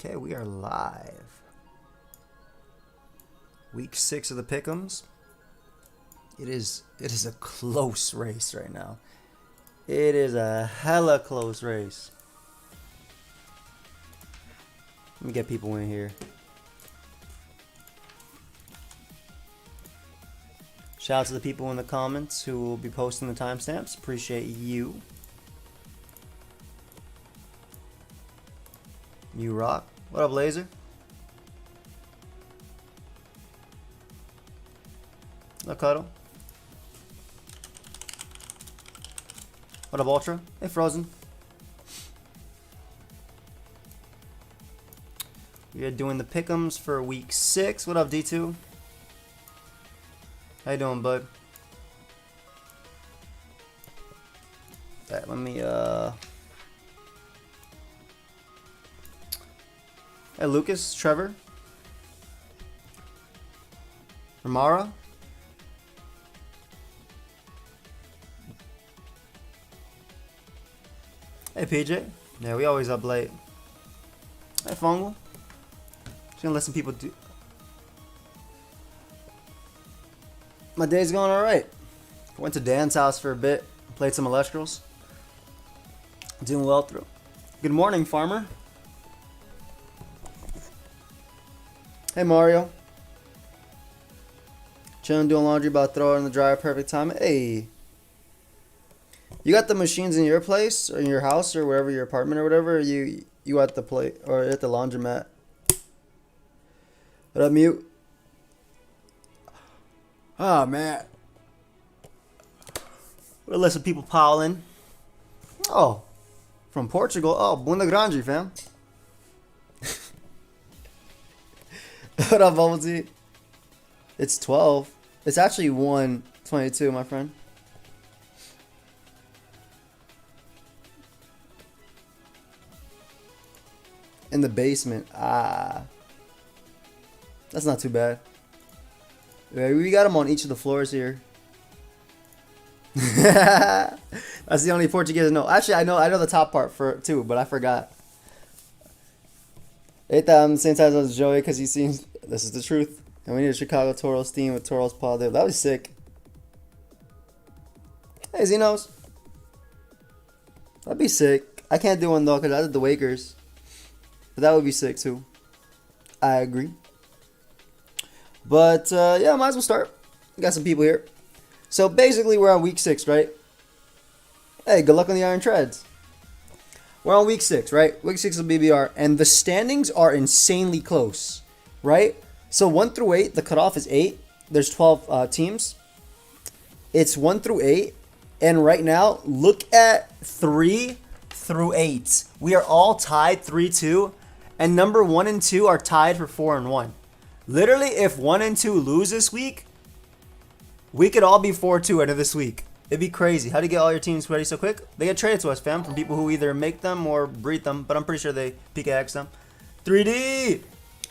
Okay, we are live. Week 6 of the Pick'ems. It is a close race right now. It is a hella close race. Let me get people in here. Shout out to the people in the comments who will be posting the timestamps. Appreciate you. You rock. What up, Laser? What up, Cuddle? What up, Ultra? Hey, Frozen. We are doing the Pick'ems for week 6. What up, D2? How you doing, bud? Alright, let me, Hey, Lucas, Trevor. Ramara. Hey, PJ. Yeah, we always up late. Hey, Fungal. Just gonna let some people do. My day's going alright. Went to Dan's house for a bit. Played some electricals. Doing well through. Good morning, farmer. Hey, Mario. Chilling, doing laundry, about to throw it in the dryer, perfect time. Hey. You got the machines in your place, or in your house, or wherever, your apartment, or whatever, or you at the plate, or at the laundromat? What up, Mute? Oh, man. We'll let some people pile in. Oh. From Portugal. Oh, Bunda Grande, fam. What up, Bubble Tea? It's 12. It's actually 1:22, my friend. In the basement. Ah. That's not too bad. Yeah, we got them on each of the floors here. That's the only Portuguese I know. Actually, I know the top part for too, but I forgot. Eita, same size as Joey because he seems. This is the truth. And we need a Chicago Toros team with Toros Paul there. That was sick. Hey, Xenos. That'd be sick. I can't do one though because I did the Wakers. But that would be sick too. I agree. But yeah, might as well start. We got some people here. So basically, we're on week 6, right? Hey, good luck on the Iron Treads. We're on week 6, right? Week 6 of BBR, and the standings are insanely close, right? So 1 through 8, the cutoff is 8. There's 12 teams. It's 1 through 8, and right now, look at 3 through 8. We are all tied 3-2, and number 1 and 2 are tied for 4 and 1. Literally, if 1 and 2 lose this week, we could all be 4-2 out of this week. It'd be crazy. How do you get all your teams ready so quick? They get traded to us, fam, from people who either make them or breed them, but I'm pretty sure they PKX them. 3D!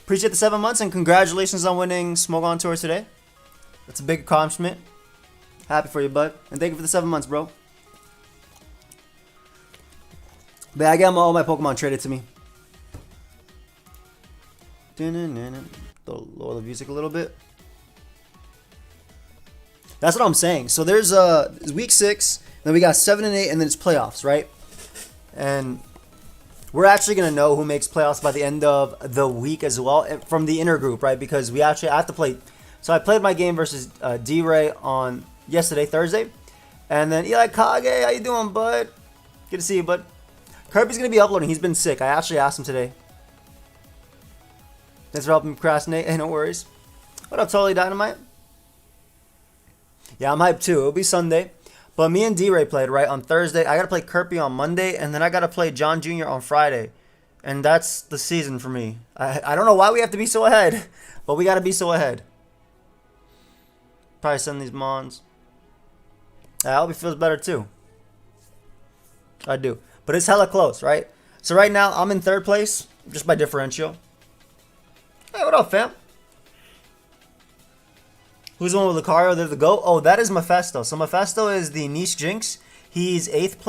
Appreciate the 7 months, and congratulations on winning Smoke On Tour today. That's a big accomplishment. Happy for you, bud. And thank you for the 7 months, bro. But I got all my Pokemon traded to me. Lower the music a little bit. That's what I'm saying. So there's week 6, then we got 7 and 8, and then it's playoffs, right? And we're actually gonna know who makes playoffs by the end of the week as well from the inner group, right? Because we actually have to play. So I played my game versus D-Ray on yesterday, Thursday, and then Eli Kage, how you doing, bud? Good to see you, bud. Kirby's gonna be uploading. He's been sick. I actually asked him today. Thanks for helping me procrastinate. Hey, no worries. What up, Totally Dynamite? Yeah, I'm hyped too. It'll be Sunday. But me and D-Ray played, right, on Thursday. I got to play Kirby on Monday, and then I got to play John Jr. on Friday. And that's the season for me. I don't know why we have to be so ahead, but we got to be so ahead. Probably send these Mons. I hope he feels better too. I do. But it's hella close, right? So right now, I'm in 3rd place, just by differential. Hey, what up, fam? Who's the one with Lucario? They're the GOAT? Oh, that is Mephisto. So Mephisto is the niche Jinx. He's 8th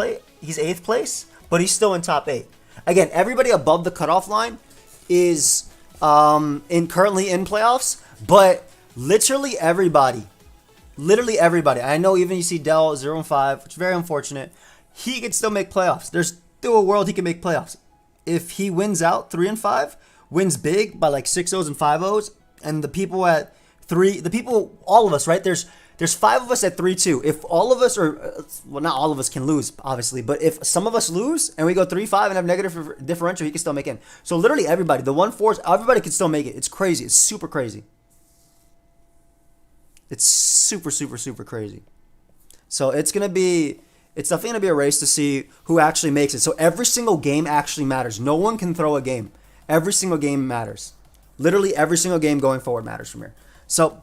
place, but he's still in top 8. Again, everybody above the cutoff line is currently in playoffs, but literally everybody. I know even you see Dell 0-5, which is very unfortunate. He could still make playoffs. There's still a world he can make playoffs. If he wins out 3-5, wins big by like 6-0s and 5-0s, and the people at 3, all of us, right? There's 5 of us at 3-2. If all of us well, not all of us can lose, obviously, but if some of us lose and we go 3-5 and have negative differential, he can still make it. So literally everybody, the 1-4s, everybody can still make it. It's crazy. It's super crazy. It's super, super, super crazy. So it's definitely going to be a race to see who actually makes it. So every single game actually matters. No one can throw a game. Every single game matters. Literally every single game going forward matters from here. So,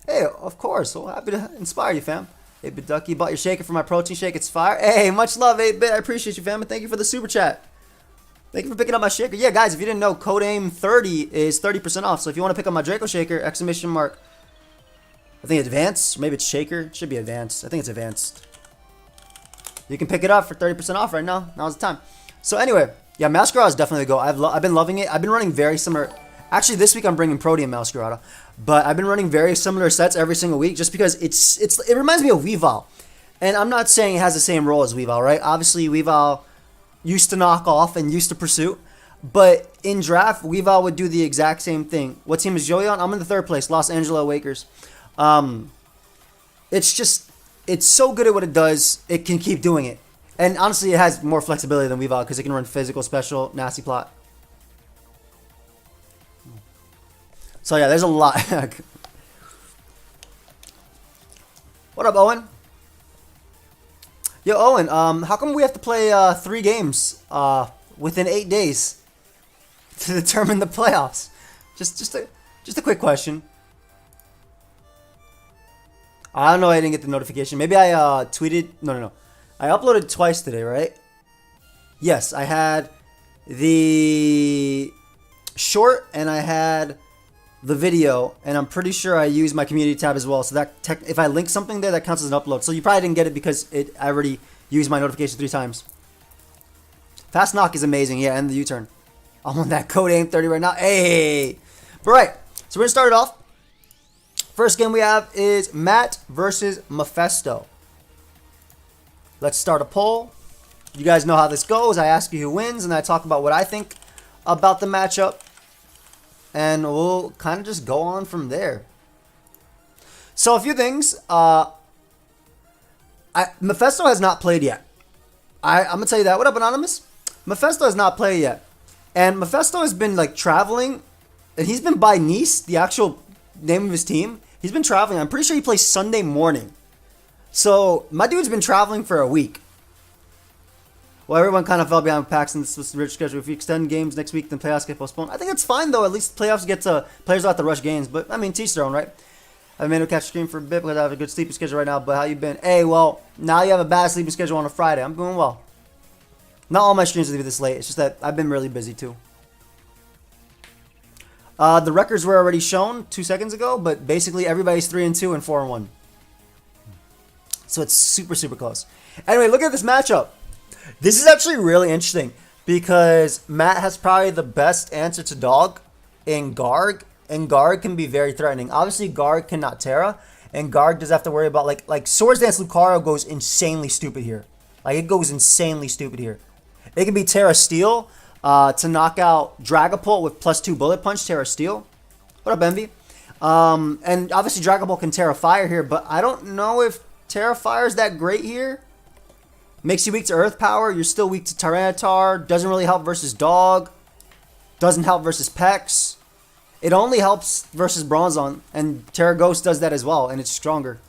hey, of course. So happy to inspire you, fam. 8-Bit Ducky, bought your shaker for my protein shake. It's fire. Hey, much love, 8-Bit. I appreciate you, fam. And thank you for the super chat. Thank you for picking up my shaker. Yeah, guys, if you didn't know, code AIM30 is 30% off. So if you want to pick up my Draco shaker, exclamation mark, I think advanced, maybe it's shaker. It should be advanced. I think it's advanced. You can pick it up for 30% off right now. Now's the time. So anyway, yeah, Masquerade is definitely the go. I've been loving it. I've been running very similar. Actually, this week I'm bringing Protean Masquerade, but I've been running very similar sets every single week just because it reminds me of Weavile. And I'm not saying it has the same role as Weavile, right? Obviously, Weavile used to knock off and used to pursuit. But in draft, Weavile would do the exact same thing. What team is Joey on? I'm in the 3rd place, Los Angeles Wakers. It's so good at what it does, it can keep doing it. And honestly, it has more flexibility than Weavile because it can run physical, special, nasty plot. So yeah, there's a lot. What up, Owen? Yo, Owen, how come we have to play 3 games within 8 days to determine the playoffs? Just a quick question. I don't know. I didn't get the notification. Maybe I tweeted. No. I uploaded twice today, right? Yes, I had the short and I had the video, and I'm pretty sure I used my community tab as well. So that if I link something there, that counts as an upload. So you probably didn't get it because I already used my notification 3 times. Fast knock is amazing. Yeah, and the U-turn. I'm on that code AIM30 right now. Hey, but right. So we're gonna start it off. First game we have is Matt versus Mephisto. Let's start a poll. You guys know how this goes. I ask you who wins, and I talk about what I think about the matchup. And we'll kind of just go on from there. So a few things. Mephisto has not played yet. I'm going to tell you that. What up, Anonymous? Mephisto has not played yet. And Mephisto has been like traveling. And he's been by Nice, the actual name of his team. He's been traveling. I'm pretty sure he plays Sunday morning. So my dude's been traveling for a week. Well, everyone kind of fell behind packs and this was the rich schedule. If you extend games next week, then playoffs get postponed. I think it's fine, though. At least playoffs get to players don't have to rush games. But, I mean, teach their own, right? I've made a catch screen for a bit because I have a good sleeping schedule right now. But how you been? Hey, well, now you have a bad sleeping schedule on a Friday. I'm doing well. Not all my streams will be this late. It's just that I've been really busy, too. The records were already shown 2 seconds ago, but basically everybody's 3-2 and 4-1. So it's super, super close. Anyway, look at this matchup. This is actually really interesting because Matt has probably the best answer to dog in Garg, and Garg can be very threatening. Obviously, Garg cannot Terra, and Garg doesn't have to worry about, like Swords Dance Lucario goes insanely stupid here. Like, it goes insanely stupid here. It can be Terra Steel to knock out Dragapult with +2 Bullet Punch, Terra Steel. What up, Envy? And obviously, Dragapult can Terra Fire here, but I don't know if Terra Fire is that great here. Makes you weak to Earth Power. You're still weak to Tyranitar. Doesn't really help versus Dog. Doesn't help versus Pex. It only helps versus Bronzong. And Terra Ghost does that as well. And it's stronger.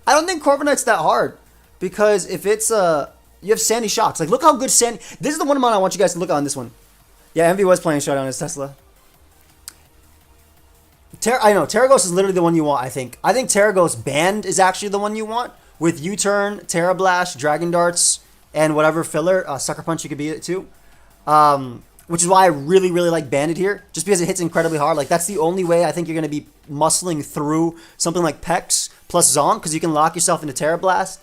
I don't think Corviknight's that hard. Because if it's you have Sandy Shocks. Like, look how good Sandy... This is the one I want you guys to look at on this one. Yeah, Envy was playing Showdown as Tesla. I know. Terra Ghost is literally the one you want, I think. I think Terra Ghost Band is actually the one you want. With U-Turn, Terra Blast, Dragon Darts, and whatever filler, Sucker Punch you could be it too. Which is why I really, really like Bandit here. Just because it hits incredibly hard. Like, that's the only way I think you're going to be muscling through something like Pex plus Zonk. Because you can lock yourself into Terra Blast.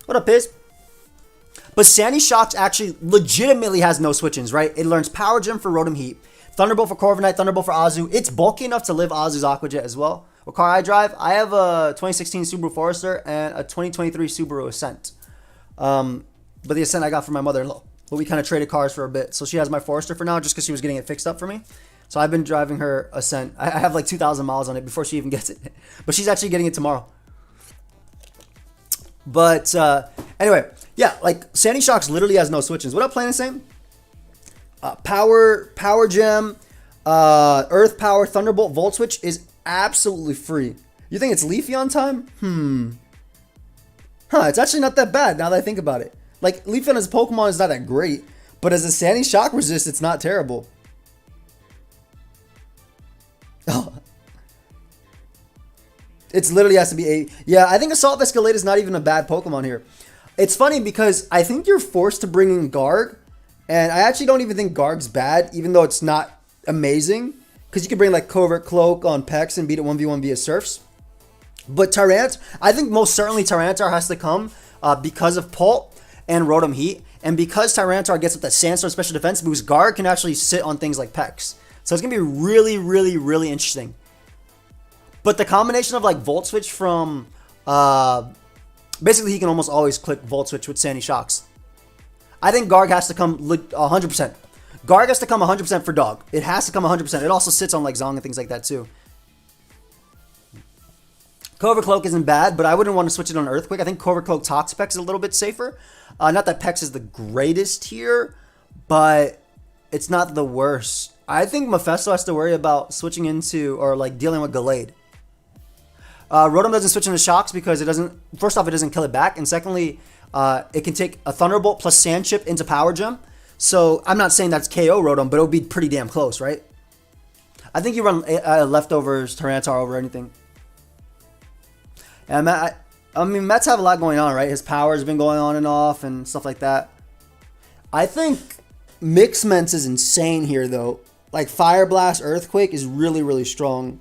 What up, Piz? But Sandy Shocks actually legitimately has no switch-ins, right? It learns Power Gem for Rotom Heat, Thunderbolt for Corviknight, Thunderbolt for Azu. It's bulky enough to live Azu's Aqua Jet as well. What car I drive? I have a 2016 Subaru Forester and a 2023 Subaru Ascent. But the Ascent I got from my mother-in-law. But we kind of traded cars for a bit. So she has my Forester for now just because she was getting it fixed up for me. So I've been driving her Ascent. I have like 2,000 miles on it before she even gets it. But she's actually getting it tomorrow. But anyway, yeah, like Sandy Shocks literally has no switch-ins. What up, Planet Same? Power Gem, Earth Power, Thunderbolt, Volt Switch is absolutely free. You think it's Leafeon time? It's actually not that bad now that I think about it. Like, Leafeon as a Pokemon is not that great, but as a Sandy Shock resist, it's not terrible. Oh. It's literally has to be a... Yeah, I think Assault Escalade is not even a bad Pokemon here. It's funny because I think you're forced to bring in Garg, and I actually don't even think Garg's bad, even though it's not amazing. Because you can bring like Covert Cloak on Pex and beat it 1v1 via Surfs. But Tyrant, I think most certainly Tyranitar has to come because of Pult and Rotom Heat. And because Tyranitar gets up that Sandstorm special defense boost, Garg can actually sit on things like Pex. So it's going to be really, really, really interesting. But the combination of like Volt Switch from... basically, he can almost always click Volt Switch with Sandy Shocks. I think Garg has to come 100%. Garg has to come 100% for Dog. It has to come 100%. It also sits on like Zong and things like that too. Covert Cloak isn't bad, but I wouldn't want to switch it on Earthquake. I think Covert Cloak talks Pex is a little bit safer. Not that Pex is the greatest here, but it's not the worst. I think Mephisto has to worry about switching into or like dealing with Gallade. Rotom doesn't switch into Shocks because it doesn't... First off, it doesn't kill it back. And secondly, it can take a Thunderbolt plus Sand Chip into Power Gem. So I'm not saying that's KO Rotom, but it would be pretty damn close, right? I think you run Leftovers Tyranitar over anything. And I mean, Mets have a lot going on, right? His power's been going on and off and stuff like that. I think Mixments is insane here, though. Like, Fire Blast, Earthquake is really, really strong.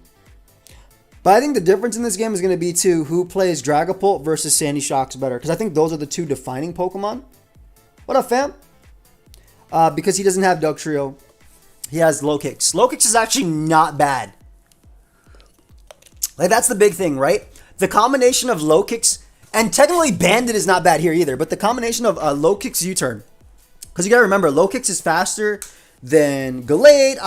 But I think the difference in this game is going to be to who plays Dragapult versus Sandy Shocks better. Because I think those are the two defining Pokemon. What up, fam? Because he doesn't have Dugtrio. He has Low Kicks. Low Kicks is actually not bad. Like, that's the big thing, right? The combination of Low Kicks, and technically Bandit is not bad here either, but the combination of Low Kicks U-Turn. Because you got to remember, Low Kicks is faster than Gallade,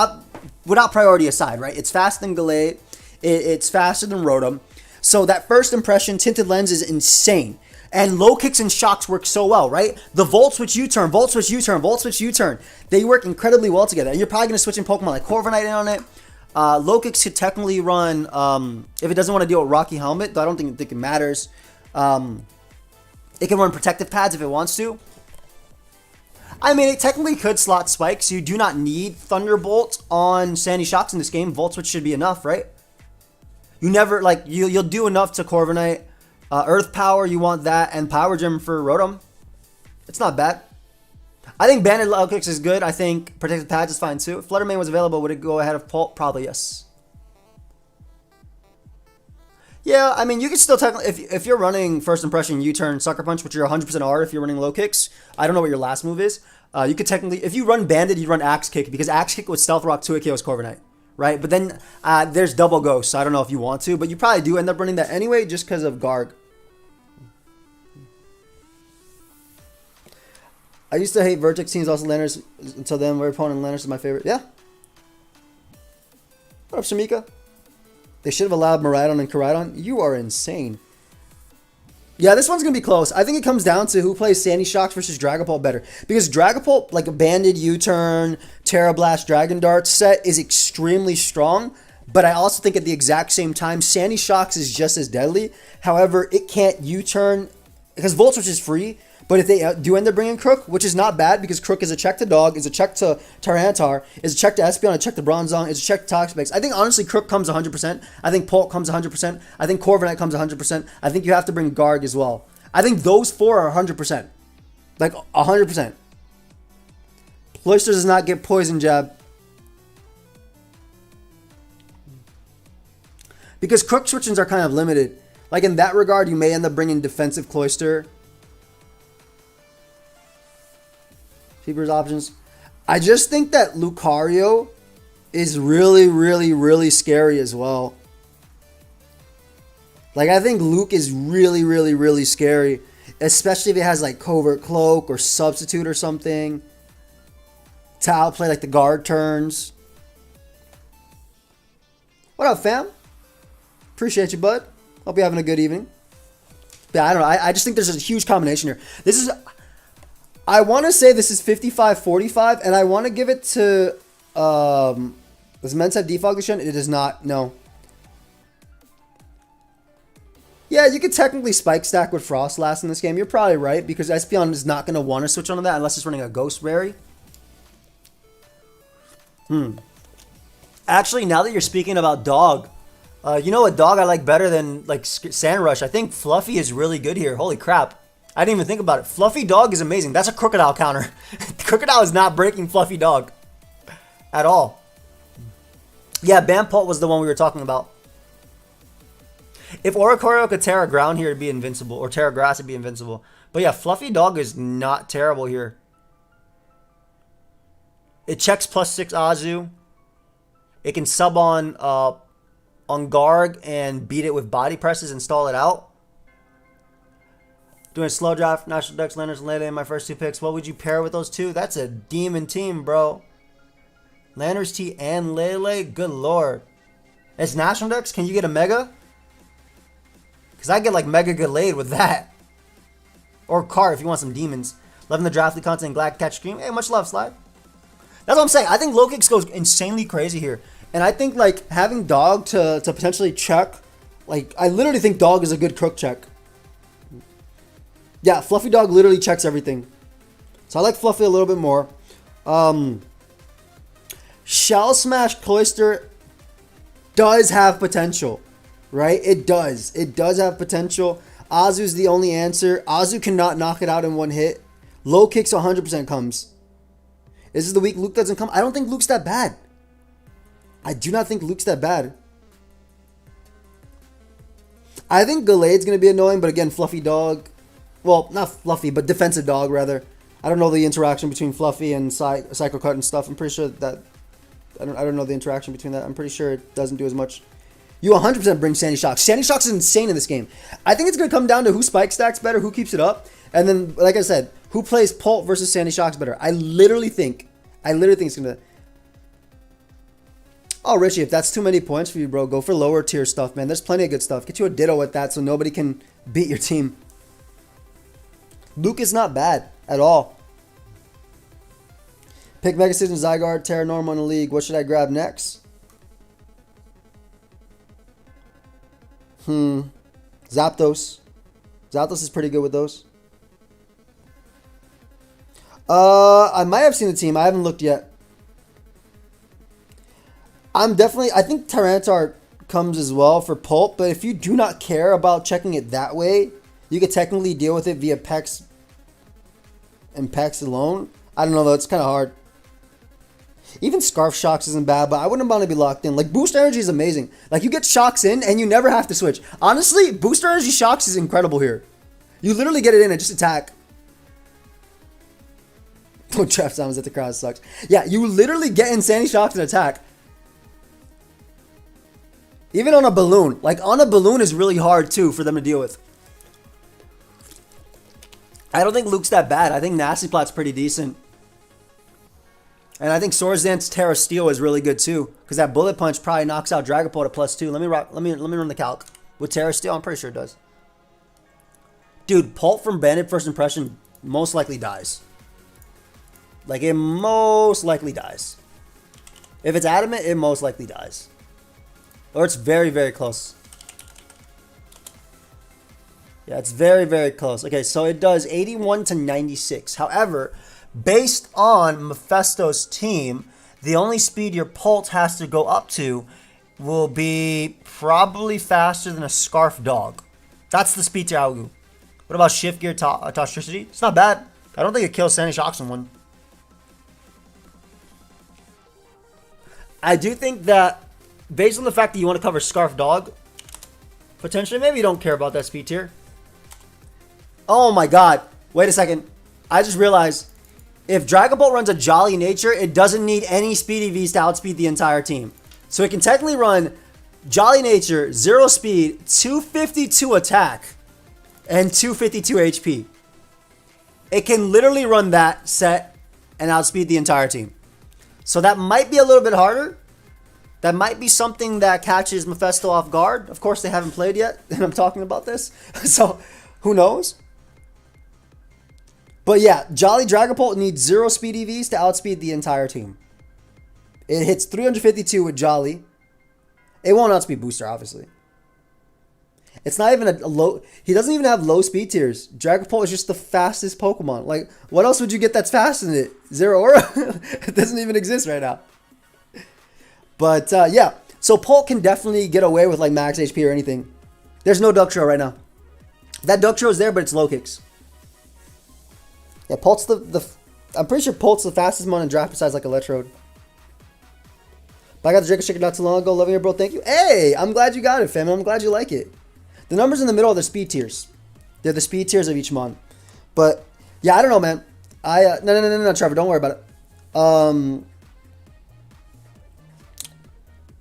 without priority aside, right? It's faster than Gallade. It's faster than Rotom. So that first impression, Tinted Lens is insane. And Low Kicks and Shocks work so well, right? The Volt Switch U-Turn, Volt Switch U-Turn, Volt Switch U-Turn. They work incredibly well together. And you're probably going to switch in Pokemon like Corviknight in on it. Low Kicks could technically run, if it doesn't want to deal with Rocky Helmet, though I don't think it matters. It can run Protective Pads if it wants to. I mean, it technically could slot Spikes. You do not need Thunderbolt on Sandy Shocks in this game. Volt Switch should be enough, right? You never, like, you'll do enough to Corviknight. Earth Power, you want that, and Power Gem for Rotom. It's not bad. I think Banded Low Kicks is good. I think Protected Pads is fine too. If Fluttermane was available, would it go ahead of Pult? Probably yes. Yeah, I mean, you could still technically, if you're running First Impression U-Turn Sucker Punch, which you're 100% are if you're running Low Kicks. I don't know what your last move is. You could technically, if you run Banded, you run Axe Kick, because Axe Kick with Stealth Rock 2 KOs Corviknight, right? But then there's Double Ghost, so I don't know if you want to, but you probably do end up running that anyway just because of Garg. I used to hate Vertex teams, also Lanners, until then, where opponent Lanners is my favorite. Yeah. What up, Shamika? They should have allowed Miraidon and Koraidon. You are insane. Yeah, this one's going to be close. I think it comes down to who plays Sandy Shocks versus Dragapult better. Because Dragapult, like a Banded U-Turn, Terra Blast, Dragon Dart set is extremely strong. But I also think at the exact same time, Sandy Shocks is just as deadly. However, it can't U-Turn, because Volt Switch is free. But if they do end up bringing Crook, which is not bad, because Crook is a check to Dog, is a check to Tyranitar, is a check to Espeon, a check to Bronzong, is a check to Toxapex. I think, honestly, Crook comes 100%. I think Pult comes 100%. I think Corviknight comes 100%. I think you have to bring Garg as well. I think those four are 100%. Like, 100%. Cloyster does not get Poison Jab. Because Crook switchings are kind of limited. Like, in that regard, you may end up bringing Defensive Cloyster. Keepers options. I just think that Lucario is really, really, really scary as well. Like, I think Luke is really, really, really scary. Especially if it has, like, Covert Cloak or Substitute or something. To outplay, like, the guard turns. What up, fam? Appreciate you, bud. Hope you're having a good evening. Yeah, I don't know. I just think there's a huge combination here. This is... I want to say this is 55-45, and I want to give it to... does Mens have Defog Edition? It does not. No. Yeah, you could technically spike stack with Frostlass in this game. You're probably right, because Espeon is not going to want to switch onto that unless it's running a Ghost Berry. Actually, now that you're speaking about Dog, you know what dog I like better than like Sandrush? I think Fluffy is really good here. Holy crap. I didn't even think about it. Fluffy Dog is amazing. That's a Crocodile counter. Crocodile is not breaking Fluffy Dog at all. Yeah, Bampult was the one we were talking about. If Oricorio could Terra Ground here, it'd be invincible. Or Terra Grass, it'd be invincible. But yeah, Fluffy Dog is not terrible here. It checks +6 Azu. It can sub on Garg and beat it with body presses and stall it out. Doing a slow draft, National Dex, Landers, and Lele, my first 2 picks. What would you pair with those 2? That's a demon team, bro. Landers T and Lele? Good lord. It's National Dex? Can you get a Mega? Because I get like Mega Gallade with that. Or Cart if you want some demons. Loving the Draftly content, Glad Catch Stream. Hey, much love, Slide. That's what I'm saying. I think low kicks goes insanely crazy here. And I think like having Dog to potentially check, like I literally think Dog is a good crook check. Yeah, Fluffy Dog literally checks everything. So I like Fluffy a little bit more. Shell Smash Cloyster does have potential, right? It does. It does have potential. Azu's the only answer. Azu cannot knock it out in one hit. Low kicks 100% comes. Is this the week Luke doesn't come? I don't think Luke's that bad. I do not think Luke's that bad. I think Gallade's going to be annoying, but again, Fluffy Dog. Well, not Fluffy, but Defensive Dog, rather. I don't know the interaction between Fluffy and Psycho Cut and stuff. I'm pretty sure that... I don't know the interaction between that. I'm pretty sure it doesn't do as much. You 100% bring Sandy Shocks. Sandy Shocks is insane in this game. I think it's going to come down to who spike stacks better, who keeps it up, and then, like I said, who plays Pult versus Sandy Shocks better. I literally think it's going to... Oh, Richie, if that's too many points for you, bro, go for lower tier stuff, man. There's plenty of good stuff. Get you a Ditto with that so nobody can beat your team. Luke is not bad at all. Pick Mega Citizen, Zygarde, Terra Normal in the league. What should I grab next? Zapdos. Zapdos is pretty good with those. I might have seen the team. I haven't looked yet. I think Tyranitar comes as well for Pulp, but if you do not care about checking it that way, you could technically deal with it via Pex and Pex alone. I don't know though, it's kind of hard. Even Scarf Shocks isn't bad, but I wouldn't want to be locked in. Like, Boost Energy is amazing. Like, you get Shocks in, and you never have to switch. Honestly, Boost Energy Shocks is incredible here. You literally get it in and just attack. Don't trap sounds at the crowd sucks. Yeah, you literally get Insanity Shocks and attack. Even on a balloon. Like, on a balloon is really hard, too, for them to deal with. I don't think Luke's that bad. I think Nasty Plot's pretty decent. And I think Swords Dance Terra Steel is really good too, because that Bullet Punch probably knocks out Dragapult at +2. Let me run the calc with Terra Steel. I'm pretty sure it does. Dude, Pult from Bandit First Impression most likely dies. Like, it most likely dies. If it's Adamant, it most likely dies, or it's very, very close. Yeah, it's very, very close. Okay, so it does 81 to 96. However, based on Mephisto's team, the only speed your Pult has to go up to will be probably faster than a Scarf Dog. That's the speed to Augu. What about Shift Gear Toxicity? It's not bad. I don't think it kills Sandy Shocks in one. I do think that, based on the fact that you want to cover Scarf Dog, potentially, maybe you don't care about that speed tier. Oh my god. Wait a second. I just realized if Dragon Ball runs a Jolly Nature, it doesn't need any speed EVs to outspeed the entire team. So it can technically run Jolly Nature, 0 speed, 252 attack, and 252 HP. It can literally run that set and outspeed the entire team. So that might be a little bit harder. That might be something that catches Mephisto off guard. Of course, they haven't played yet, and I'm talking about this. So, who knows? But yeah, Jolly Dragapult needs 0 speed EVs to outspeed the entire team. It hits 352 with Jolly. It won't outspeed Booster, obviously. It's not even a low... He doesn't even have low speed tiers. Dragapult is just the fastest Pokemon. Like, what else would you get that's faster than it? Zero Aura? It doesn't even exist right now. But, yeah. So, Pult can definitely get away with, like, max HP or anything. There's no Duck Trail right now. That Duck Trail is there, but it's low kicks. Yeah, Pult's the... I'm pretty sure Pult's the fastest one in draft besides, like, Electrode. But I got the Draco Shaker not too long ago. Loving it, bro. Thank you. Hey, I'm glad you got it, fam. I'm glad you like it. The numbers in the middle are the speed tiers. They're the speed tiers of each mon. But, yeah, I don't know, man. No, Trevor. Don't worry about it.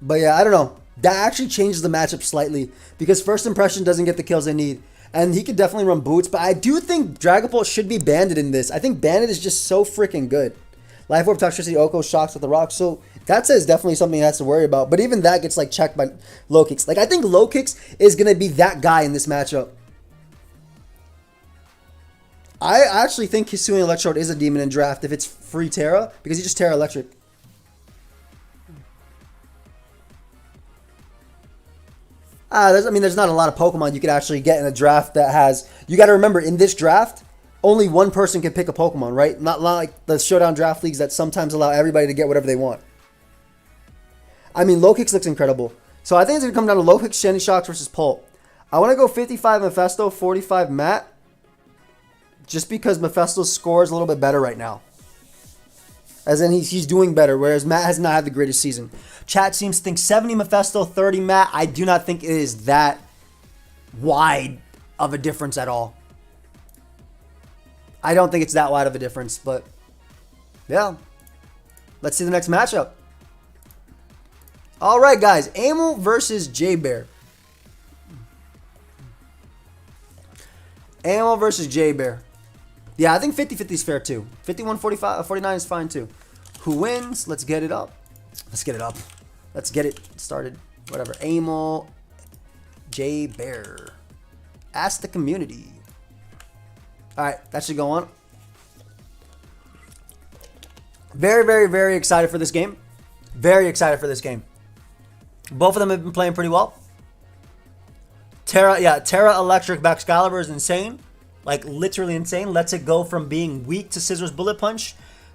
But yeah, I don't know. That actually changes the matchup slightly because First Impression doesn't get the kills they need. And he could definitely run Boots, but I do think Dragapult should be Bandit in this. I think Bandit is just so freaking good. Life Orb, Toxicity, Oko, Shocks with the Rock. So that says definitely something he has to worry about. But even that gets like checked by Low Kicks. Like I think Low Kicks is going to be that guy in this matchup. I actually think Hisuian Electrode is a demon in draft if it's free Terra because he just Terra Electric. There's not a lot of Pokemon you could actually get in a draft that has... You got to remember, in this draft, only one person can pick a Pokemon, right? Not like the Showdown draft leagues that sometimes allow everybody to get whatever they want. I mean, Low Kicks looks incredible. So I think it's going to come down to Low Kicks, Shiny Shocks versus Pult. I want to go 55 Mephisto, 45 Matt. Just because Mephisto's score is a little bit better right now. As in, he's doing better, whereas Matt has not had the greatest season. Chat seems to think 70 Mephisto, 30 Matt. I do not think it is that wide of a difference at all. I don't think it's that wide of a difference, but yeah. Let's see the next matchup. All right, guys. Amel versus J-Bear. Amel versus J-Bear. Yeah, I think 50-50 is fair too. 51-49 is fine too. Who wins? Let's get it up. Let's get it up. Let's get it started. Whatever. Amel, J-Bear. Ask the community. Alright, that should go on. Very, very, very excited for this game. Very excited for this game. Both of them have been playing pretty well. Terra Electric Baxcalibur is insane. Like, literally insane. Lets it go from being weak to Scissors Bullet Punch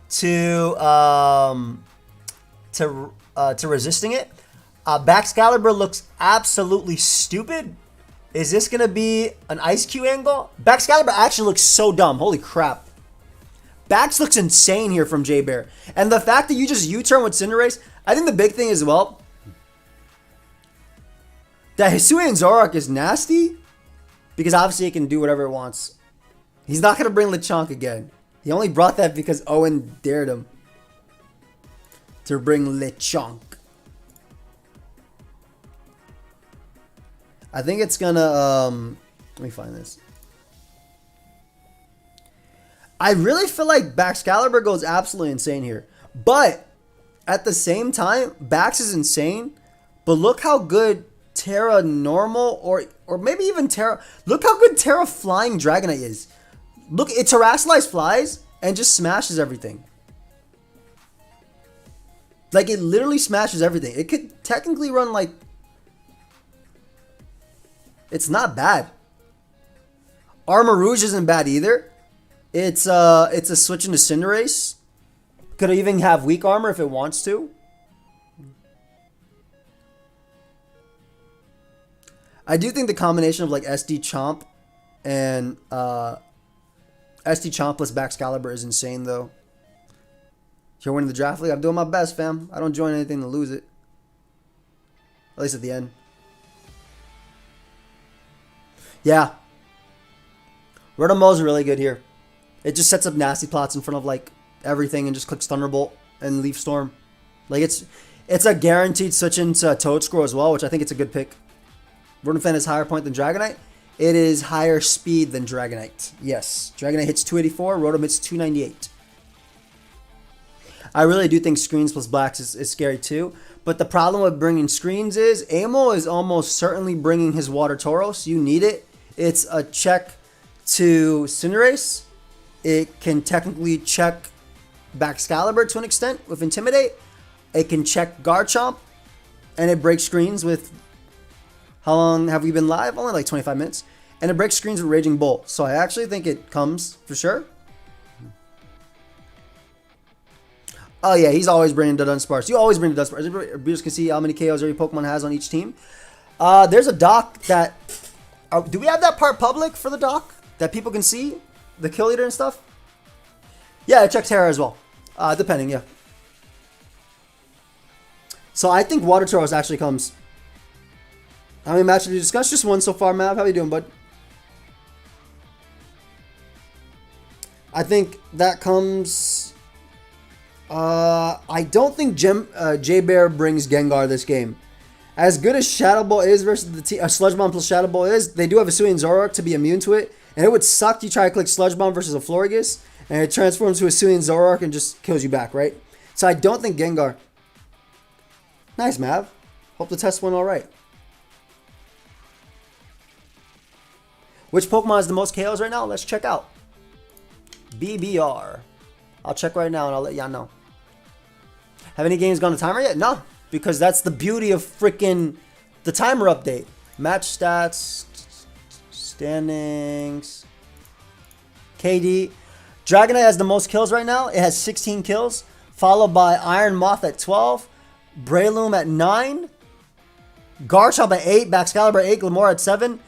to resisting it. Baxcalibur looks absolutely stupid. Is this going to be an Ice Q angle? Baxcalibur actually looks so dumb. Holy crap. Bax looks insane here from J-Bear. And the fact that you just U-turn with Cinderace, I think the big thing as well, that Hisuian Zoroark is nasty because obviously it can do whatever it wants. He's not going to bring Lechonk again. He only brought that because Owen dared him to bring Lechonk. I think it's going to... let me find this. I really feel like Baxcalibur goes absolutely insane here. But at the same time, Bax is insane. But look how good Terra Normal or maybe even Terra... Look how good Terra Flying Dragonite is. Look, it Terrasilize flies and just smashes everything. Like, it literally smashes everything. It could technically run, like... It's not bad. Armor Rouge isn't bad either. It's a switch into Cinderace. Could even have weak armor if it wants to. I do think the combination of, like, SD Chomp and... SD Chomp plus Baxcalibur is insane, though. You're winning the draft league. I'm doing my best, fam. I don't join anything to lose it. At least at the end. Yeah. Rotomo's really good here. It just sets up nasty plots in front of, like, everything and just clicks Thunderbolt and Leaf Storm. Like it's a guaranteed switch into Toad Scroll as well, which I think it's a good pick. Rotom is higher point than Dragonite. It is higher speed than Dragonite. Yes, Dragonite hits 284, Rotom hits 298. I really do think screens plus blacks is scary too. But the problem with bringing screens is Amo is almost certainly bringing his Water Tauros. You need it. It's a check to Cinderace. It can technically check Baxcalibur to an extent with Intimidate. It can check Garchomp. And it breaks screens with... How long have we been live? Only like 25 minutes. And it breaks screens with Raging Bolt. So I actually think it comes for sure. Oh yeah, he's always bringing the Dunsparce. You always bring the Dunsparce. Viewers can see how many KOs every Pokemon has on each team. There's a doc that... do we have that part public for the doc? That people can see? The kill leader and stuff? Yeah, it checks Terra as well. Depending, yeah. So I think Water Tauros actually comes. How many matches did you discuss? Just one so far, Mav. How you doing, bud? I think that comes... I don't think J-Bear brings Gengar this game. As good as Shadow Ball is versus the Sludge Bomb plus Shadow Ball is, they do have a Hisuian Zoroark to be immune to it. And it would suck you try to click Sludge Bomb versus a Florges, and it transforms to a Hisuian Zoroark and just kills you back, right? So I don't think Gengar. Nice, Mav. Hope the test went alright. Which Pokemon has the most KOs right now? Let's check out. BBR. I'll check right now and I'll let y'all know. Have any games gone to timer yet? No, because that's the beauty of freaking the timer update. Match stats, standings, KD. Dragonite has the most kills right now. It has 16 kills, followed by Iron Moth at 12, Breloom at 9, Garchomp at 8, Baxcalibur at 8, Glamora at 7,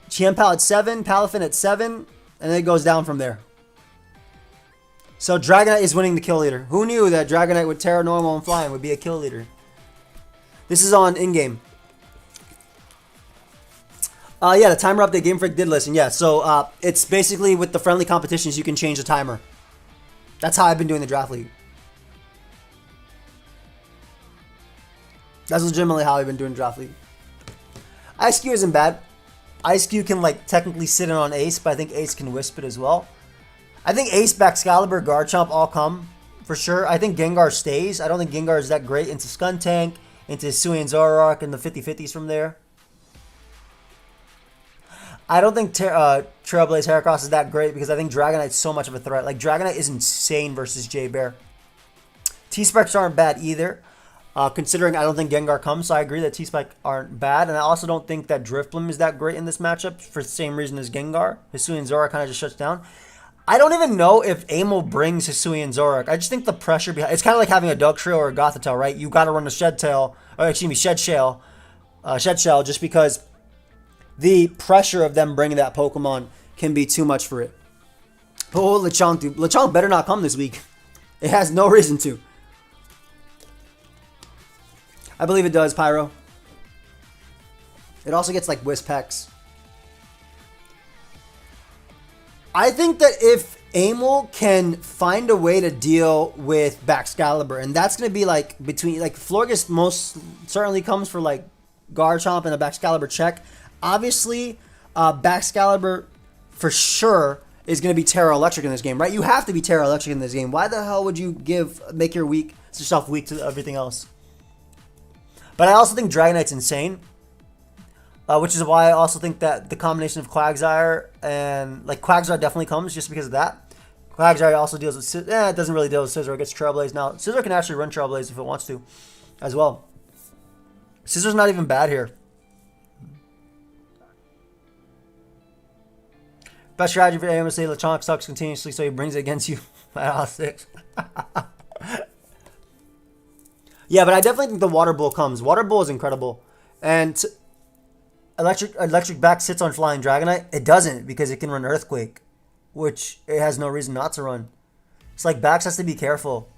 Chiempao at 7, Palafin at 7, and then it goes down from there. So Dragonite is winning the kill leader. Who knew that Dragonite with Terra Normal and Flying would be a kill leader? This is on in-game. Yeah, the timer update Game Freak did listen. Yeah, so it's basically with the friendly competitions you can change the timer. That's how I've been doing the draft league. That's legitimately how I've been doing draft league. IceQ isn't bad. IceQ can like technically sit in on Ace, but I think Ace can wisp it as well. I think Ace, Baxcalibur, Garchomp all come for sure. I think Gengar stays. I don't think Gengar is that great into Skuntank, into Hisuian Zoroark, and the 50-50s from there. I don't think Trailblaze Heracross is that great because I think Dragonite's so much of a threat. Like, Dragonite is insane versus J-Bear. T-Specs aren't bad either. Considering I don't think Gengar comes, so I agree that T-Spec aren't bad. And I also don't think that Drifblim is that great in this matchup for the same reason as Gengar. Hisuian Zoroark kind of just shuts down. I don't even know if Amo brings Hisuian Zoroark. I just think the pressure behind... It's kind of like having a Dugtrio or a Gothitelle, right? You got to run a Shedtail, or excuse me, Shedshell, just because the pressure of them bringing that Pokemon can be too much for it. But what will Lechonk do? Lechonk better not come this week. It has no reason to. I believe it does, Pyro. It also gets like Wisp Hex. I think that if Amo can find a way to deal with Baxcalibur, and that's going to be like between, like Florges most certainly comes for like Garchomp and a Baxcalibur check. Obviously, Baxcalibur for sure is going to be Terra Electric in this game, right? You have to be Terra Electric in this game. Why the hell would you make yourself weak to everything else? But I also think Dragonite's insane. Which is why I also think that the combination of Quagsire and... Like, Quagsire definitely comes just because of that. Quagsire also deals with... it doesn't really deal with Scizor. It gets Trailblaze. Now, Scizor can actually run Trailblaze if it wants to as well. Scizor's not even bad here. Best strategy for Amo to say Lechonk sucks continuously so he brings it against you at 6. Yeah, but I definitely think the Water Bull comes. Water Bull is incredible. And... Electric Back sits on Flying Dragonite. It doesn't because it can run Earthquake, which it has no reason not to run. It's like Bax has to be careful.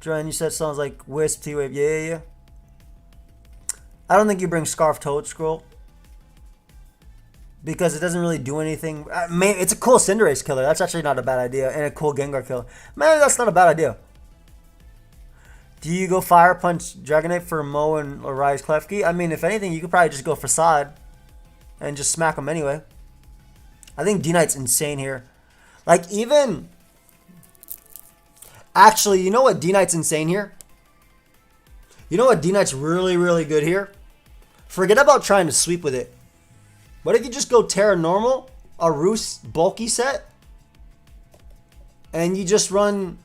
Dren, you said sounds like Wisp, T-Wave. Yeah. I don't think you bring Scarf Toad Scroll. because it doesn't really do anything. Maybe it's a cool Cinderace killer. That's actually not a bad idea, and a cool Gengar killer. Maybe that's not a bad idea. Do you go Fire Punch Dragonite for Mo and Rise Klefki? I mean, if anything, you could probably just go Facade and just smack them anyway. I think D-Knight's insane here. Like, even... Actually, you know what D-Knight's insane here? You know what D-Knight's really, really good here? Forget about trying to sweep with it. What if you just go Terra Normal, a Roos bulky set, and you just run...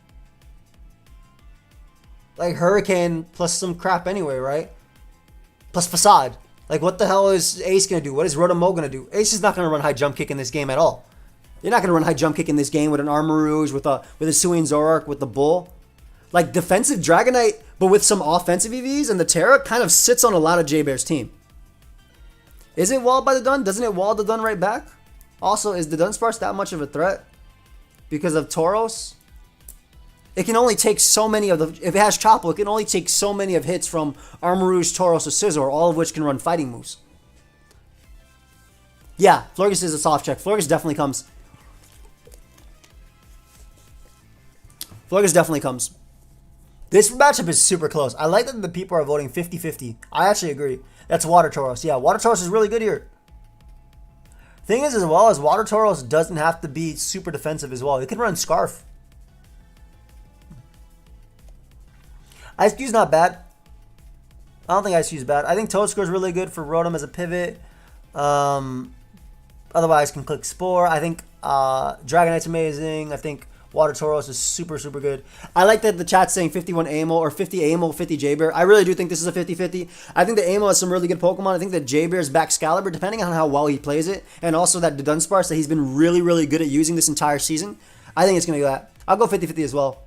like Hurricane plus some crap anyway, right? Plus Facade. Like, what the hell is Ace going to do? What is Rotom-Mow going to do? Ace is not going to run high jump kick in this game at all. You're not going to run high jump kick in this game with an Armarouge, with a Hisuian Zoroark, with the Bull. Like, defensive Dragonite, but with some offensive EVs, and the Terra kind of sits on a lot of J-Bear's team. Is it walled by the Dun? Doesn't it wall the Dun right back? Also, is the Dunsparce that much of a threat? Because of Tauros? It can only take so many of the... If it has Chople, it can only take so many of hits from Armarouge, Tauros, or Scizor, all of which can run fighting moves. Yeah, Florges is a soft check. Florges definitely comes. Florges definitely comes. This matchup is super close. I like that the people are voting 50-50. I actually agree. That's Water Tauros. Yeah, Water Tauros is really good here. Thing is, as well as Water Tauros doesn't have to be super defensive as well. It can run Scarf. Ice Cube's not bad. I don't think Ice Cube's bad. I think Toadscore is really good for Rotom as a pivot. Otherwise, can click Spore. I think Dragonite's amazing. I think Water Tauros is super, super good. I like that the chat's saying 51 Amo or 50 Amo, 50 J-Bear. I really do think this is a 50-50. I think that Amo has some really good Pokemon. I think that J-Bear's back Excalibur, depending on how well he plays it, and also that the Dunsparce that he's been really, really good at using this entire season. I think it's going to go that. I'll go 50-50 as well.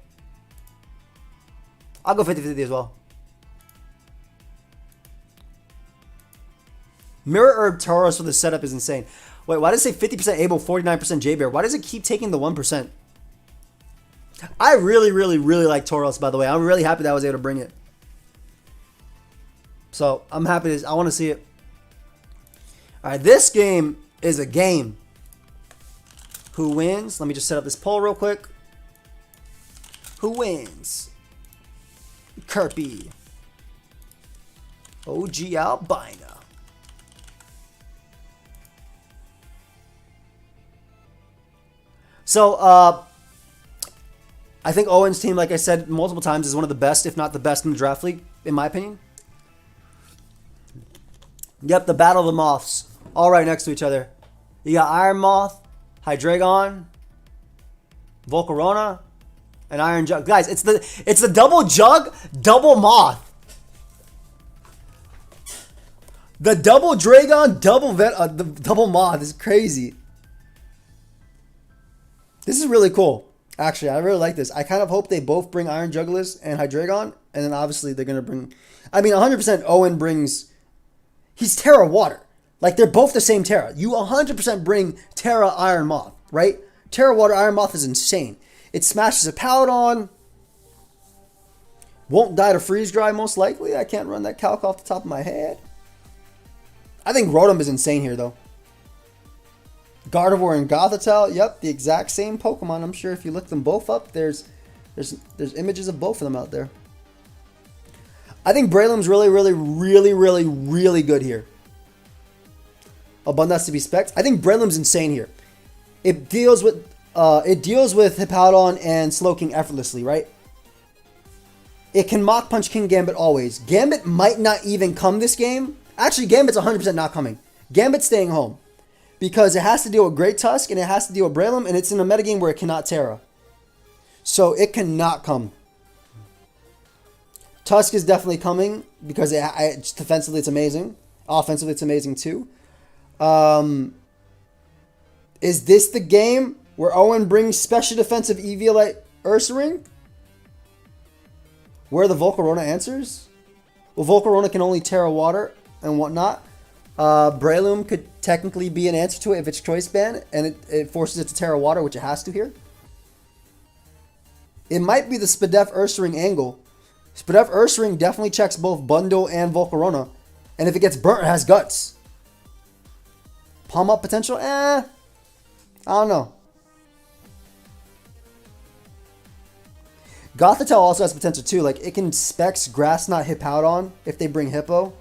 I'll go 50-50 as well. Mirror Herb Tauros for the setup is insane. Wait, why does it say 50% Able, 49% J-Bear? Why does it keep taking the 1%? I really, really, really like Tauros, by the way. I'm really happy that I was able to bring it. So, I'm happy. I want to see it. Alright, this game is a game. Who wins? Let me just set up this poll real quick. Who wins? Kirby. OG Albina. So, I think Owen's team, like I said multiple times, is one of the best, if not the best in the draft league, in my opinion. Yep, the Battle of the Moths. All right next to each other. You got Iron Moth, Hydreigon, Volcarona, and Iron Jug. Guys, it's the double Jug, double Moth. The double Dragon, double Moth is crazy. This is really cool. Actually, I really like this. I kind of hope they both bring Iron Jugglers and Hydreigon. And then obviously they're going to bring... I mean, 100% Owen brings... He's Terra Water. Like, they're both the same Terra. You 100% bring Terra Iron Moth, right? Terra Water Iron Moth is insane. It smashes a Powdon. Won't die to Freeze Dry, most likely. I can't run that calc off the top of my head. I think Rotom is insane here, though. Gardevoir and Gothitelle, yep, the exact same Pokemon. I'm sure if you look them both up, there's images of both of them out there. I think Breloom's really, really, really, really, really good here. Abundance to be spec'd. I think Breloom's insane here. It deals with Hippowdon and Slowking effortlessly, right? It can Mach Punch King Gambit always. Gambit might not even come this game. Actually, Gambit's 100% not coming. Gambit's staying home. Because it has to deal with Great Tusk and it has to deal with Breloom, and it's in a metagame where it cannot Terra. So it cannot come. Tusk is definitely coming because defensively it's amazing. Offensively it's amazing too. Is this the game where Owen brings special defensive Eviolite Ursaring? Where the Volcarona answers? Well, Volcarona can only Terra Water and whatnot. Breloom could technically be an answer to it if it's Choice Band, and it forces it to Terra Water, which it has to here. It might be the Spadef Ursaring angle. Spadef Ursaring definitely checks both Bundle and Volcarona, and if it gets burnt, it has Guts. Palm up potential? I don't know. Gothitelle also has potential too. Like, it can specs Grass not Hippowdon if they bring Hippo.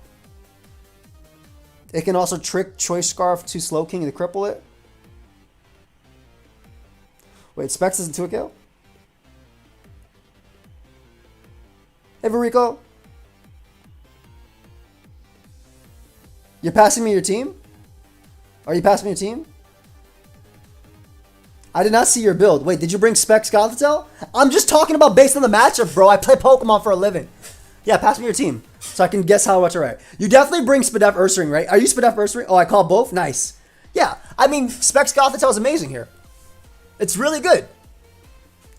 It can also trick Choice Scarf to Slow King to cripple it. Wait, specs isn't 2-kill? Hey, Verico. You're passing me your team? Are you passing me your team? I did not see your build. Wait, did you bring Specs Gothitelle? I'm just talking about based on the matchup, bro. I play Pokemon for a living. Yeah, pass me your team so I can guess how much. All right. You definitely bring Spadef Ursaring, right? Are you Spadef Ursaring? Oh, I call both? Nice. Yeah, I mean, Specs Gothitelle is amazing here. It's really good.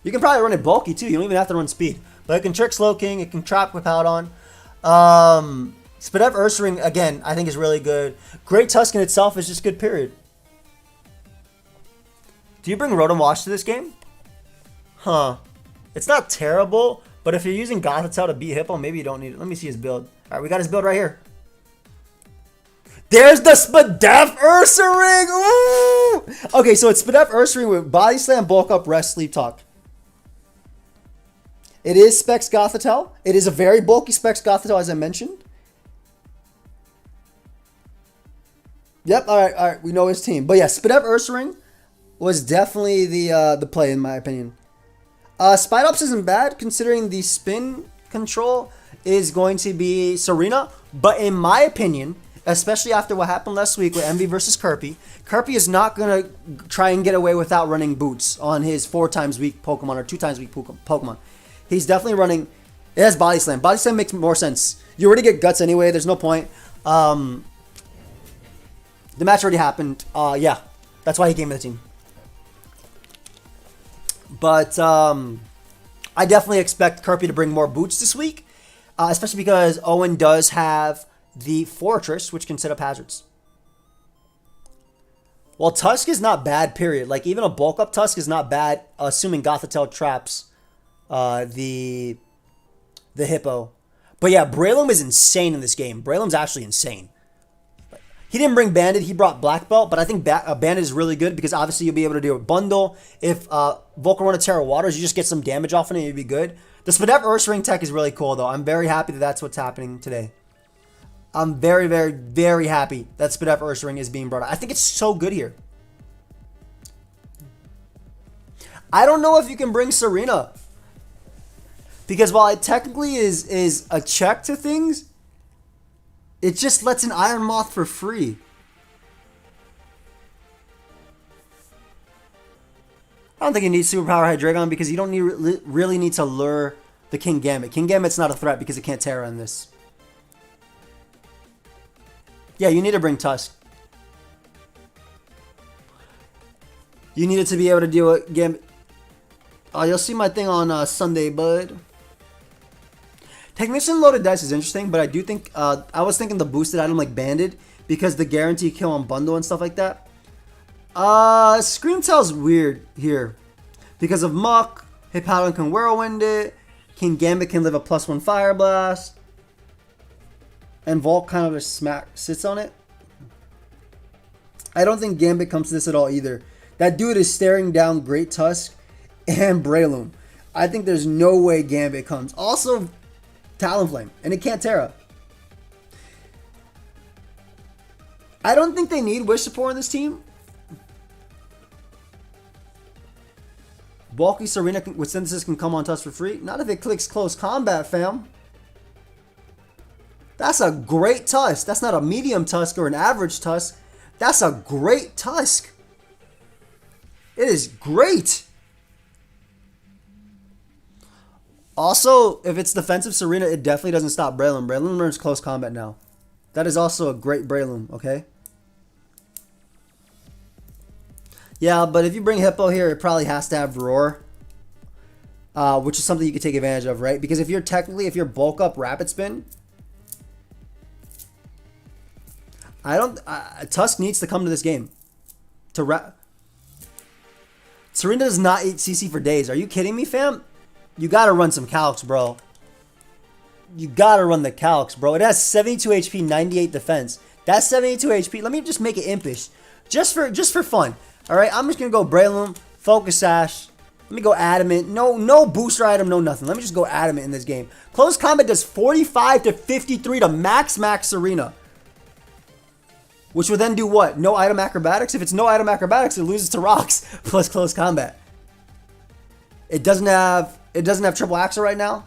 You can probably run it bulky, too. You don't even have to run speed. But it can trick Slow King. It can trap Hippowdon. Spadef Ursaring, again, I think is really good. Great Tusk in itself is just good, period. Do you bring Rotom Wash to this game? Huh. It's not terrible, but if you're using Gothitelle to beat Hippo, maybe you don't need it. Let me see his build. All right, we got his build right here. There's the Spadef Ursaring! Ooh! Okay, so it's Spadef Ursaring with Body Slam, Bulk Up, Rest, Sleep, Talk. It is Specs Gothitelle. It is a very bulky Specs Gothitelle, as I mentioned. Yep, all right, we know his team. But yeah, Spadef Ursaring was definitely the play, in my opinion. Spidops isn't bad, considering the spin control is going to be Serena. But in my opinion, especially after what happened last week with MV versus Kirby, Kirby is not going to try and get away without running boots on his 4 times weak Pokemon or 2 times weak Pokemon. He's definitely running. It has Body Slam. Body Slam makes more sense. You already get Guts anyway. There's no point. The match already happened. Yeah, that's why he came to the team. But I definitely expect Kirby to bring more boots this week, especially because Owen does have the Fortress, which can set up hazards. Well, Tusk is not bad, period. Like, even a bulk up Tusk is not bad, assuming Gothitelle traps the Hippo. But yeah, Breloom is insane in this game. Breloom's actually insane. He didn't bring Bandit, he brought Black Belt, but I think Bandit is really good because obviously you'll be able to do a bundle. If Volcarona Terra Waters, you just get some damage off of it, you'll be good. The Spadef Ursaring tech is really cool, though. I'm very happy that that's what's happening today. I'm very, very, very happy that Spadef Ursaring is being brought out. I think it's so good here. I don't know if you can bring Serena. Because while it technically is a check to things, it just lets an Iron Moth for free. I don't think you need Superpower Hydreigon because you don't really need to lure the King Gambit. King Gambit's not a threat because it can't Terra in this. Yeah, you need to bring Tusk. You need it to be able to deal with Gambit. You'll see my thing on Sunday, bud. Technician loaded dice is interesting, but I do think I was thinking the boosted item like Banded because the guarantee kill on bundle and stuff like that. Scream Tail's weird here because of Muck. Hippowdon can Whirlwind it. King Gambit can live a +1 Fire Blast, and Volt kind of just sits on it. I don't think Gambit comes to this at all either. That dude is staring down Great Tusk and Breloom. I think there's no way Gambit comes. Also, Talonflame, and it can't Terra. I don't think they need Wish support in this team. Bulky Serena with Synthesis can come on Tusk for free. Not if it clicks Close Combat, fam. That's a great Tusk. That's not a medium Tusk or an average Tusk. That's a great Tusk. It is great. Also, if it's defensive Serena, it definitely doesn't stop Breloom. Breloom learns Close Combat now. That is also a great Breloom, okay? Yeah, but if you bring Hippo here, it probably has to have Roar. Which is something you can take advantage of, right? Because if you're bulk up Rapid Spin, Tusk needs to come to this game. Serena does not eat CC for days. Are you kidding me, fam? You gotta run some calcs, bro. You gotta run the calcs, bro. It has 72 HP, 98 defense. That's 72 HP. Let me just make it impish. Just for fun. All right, I'm just gonna go Breloom, Focus Sash. Let me go Adamant. No booster item, no nothing. Let me just go Adamant in this game. Close Combat does 45 to 53 to max Serena. Which would then do what? No item acrobatics? If it's no item acrobatics, it loses to rocks plus Close Combat. It doesn't have triple Axle right now.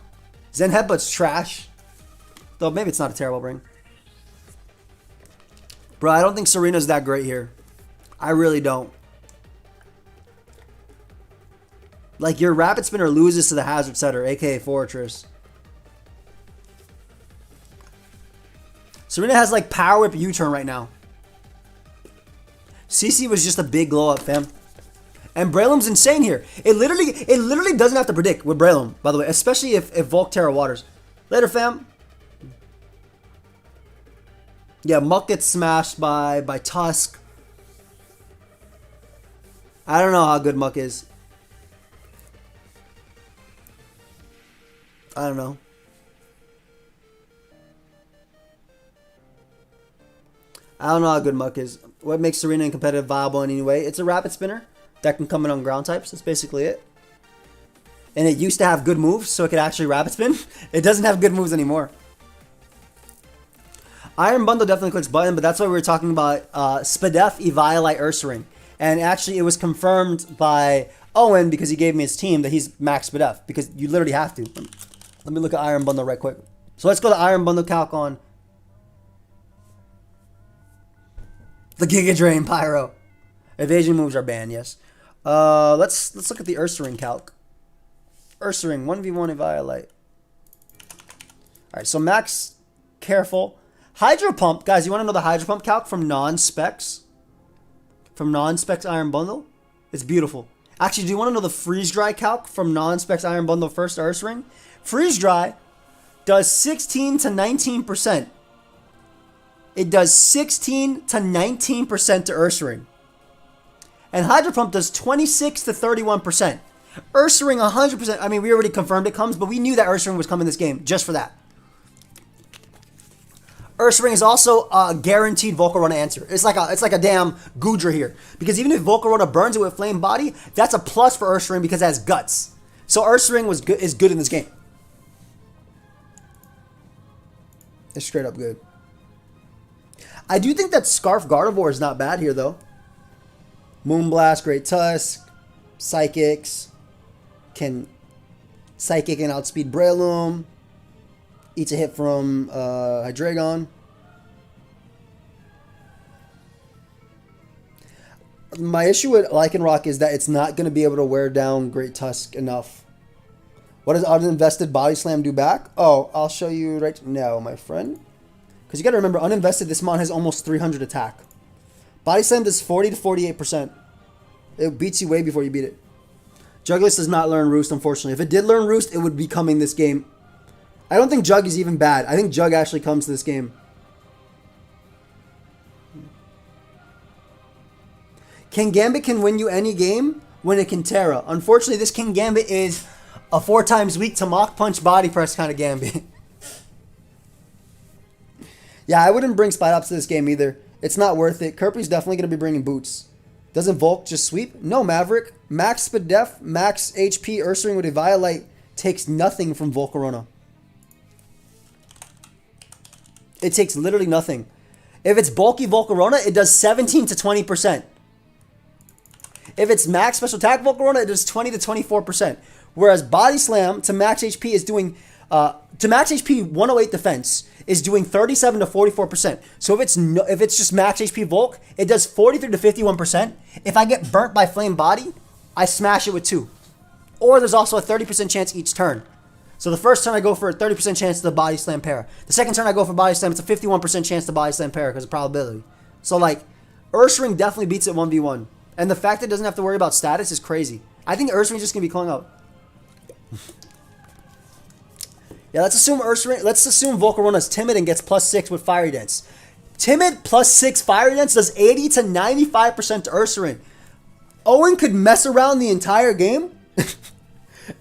Zen Headbutt's trash. Though maybe it's not a terrible bring. Bro, I don't think Serena's that great here. I really don't. Like, your Rapid Spinner loses to the Hazard Setter, aka Fortress. Serena has, like, Power Whip U-Turn right now. CC was just a big glow up, fam. And Breloom's insane here. It literally doesn't have to predict with Breloom, by the way. Especially if Volterra waters. Later, fam. Yeah, Muck gets smashed by Tusk. I don't know how good Muck is. I don't know. I don't know how good Muck is. What makes Serena and competitive viable in any way? It's a Rapid Spinner that can come in on ground types. That's basically it. And it used to have good moves, so it could actually Rapid Spin. It doesn't have good moves anymore. Iron Bundle definitely clicks button, but that's why we were talking about Spadef, Eviolite, Ursaring. And actually, it was confirmed by Owen, because he gave me his team, that he's max Spadef. Because you literally have to. Let me look at Iron Bundle right quick. So let's go to Iron Bundle calc on the Giga Drain Pyro. Evasion moves are banned, yes. Let's look at the Ursaring calc. Ursaring, 1v1 Eviolite. Alright, so max careful. Hydro Pump, guys, you want to know the Hydro Pump calc from non-specs? From non-specs Iron Bundle? It's beautiful. Actually, do you want to know the Freeze Dry calc from non-specs Iron Bundle first Ursaring? Freeze Dry does 16 to 19%. It does 16 to 19% to Ursaring. And Hydro Pump does 26 to 31%. Ursaring 100%. I mean, we already confirmed it comes, but we knew that Ursaring was coming this game just for that. Ursaring is also a guaranteed Volcarona answer. It's like a damn Goodra here. Because even if Volcarona burns it with Flame Body, that's a plus for Ursaring because it has guts. So Ursaring is good in this game. It's straight up good. I do think that Scarf Gardevoir is not bad here, though. Moonblast, Great Tusk, Psychics. Psychic and outspeed Breloom. Eats a hit from Hydreigon. My issue with Lycanroc is that it's not going to be able to wear down Great Tusk enough. What does uninvested Body Slam do back? Oh, I'll show you right now, my friend. Because you got to remember, uninvested, this mon has almost 300 attack. Body Slam does 40 to 48%. It beats you way before you beat it. Juggless does not learn Roost, unfortunately. If it did learn Roost, it would be coming this game. I don't think Jug is even bad. I think Jug actually comes to this game. King Gambit can win you any game when it can Terra. Unfortunately, this King Gambit is a 4 times weak to Mach Punch Body Press kind of Gambit. Yeah, I wouldn't bring Spite Ops to this game either. It's not worth it. Kirby's definitely going to be bringing Boots. Doesn't Volk just sweep? No, Maverick. Max Spadef, max HP, Ursaring with Eviolite takes nothing from Volcarona. It takes literally nothing. If it's bulky Volcarona, it does 17 to 20%. If it's max special attack Volcarona, it does 20 to 24%. Whereas Body Slam to max HP is doing, to max HP 108 defense is doing 37 to 44%. So if it's just max HP Volk, it does 43 to 51%. If I get burnt by Flame Body, I smash it with 2. Or there's also a 30% chance each turn. So the first turn I go for a 30% chance to Body Slam Para. The second turn I go for Body Slam, it's a 51% chance to Body Slam Para because of probability. So like, Ursaring definitely beats it 1v1. And the fact that it doesn't have to worry about status is crazy. I think Ursaring's just going to be calling out. Yeah, let's assume Volcarona's timid and gets +6 with Fiery Dance. Timid +6 Fiery Dance does 80 to 95% to Ursaring. Owen could mess around the entire game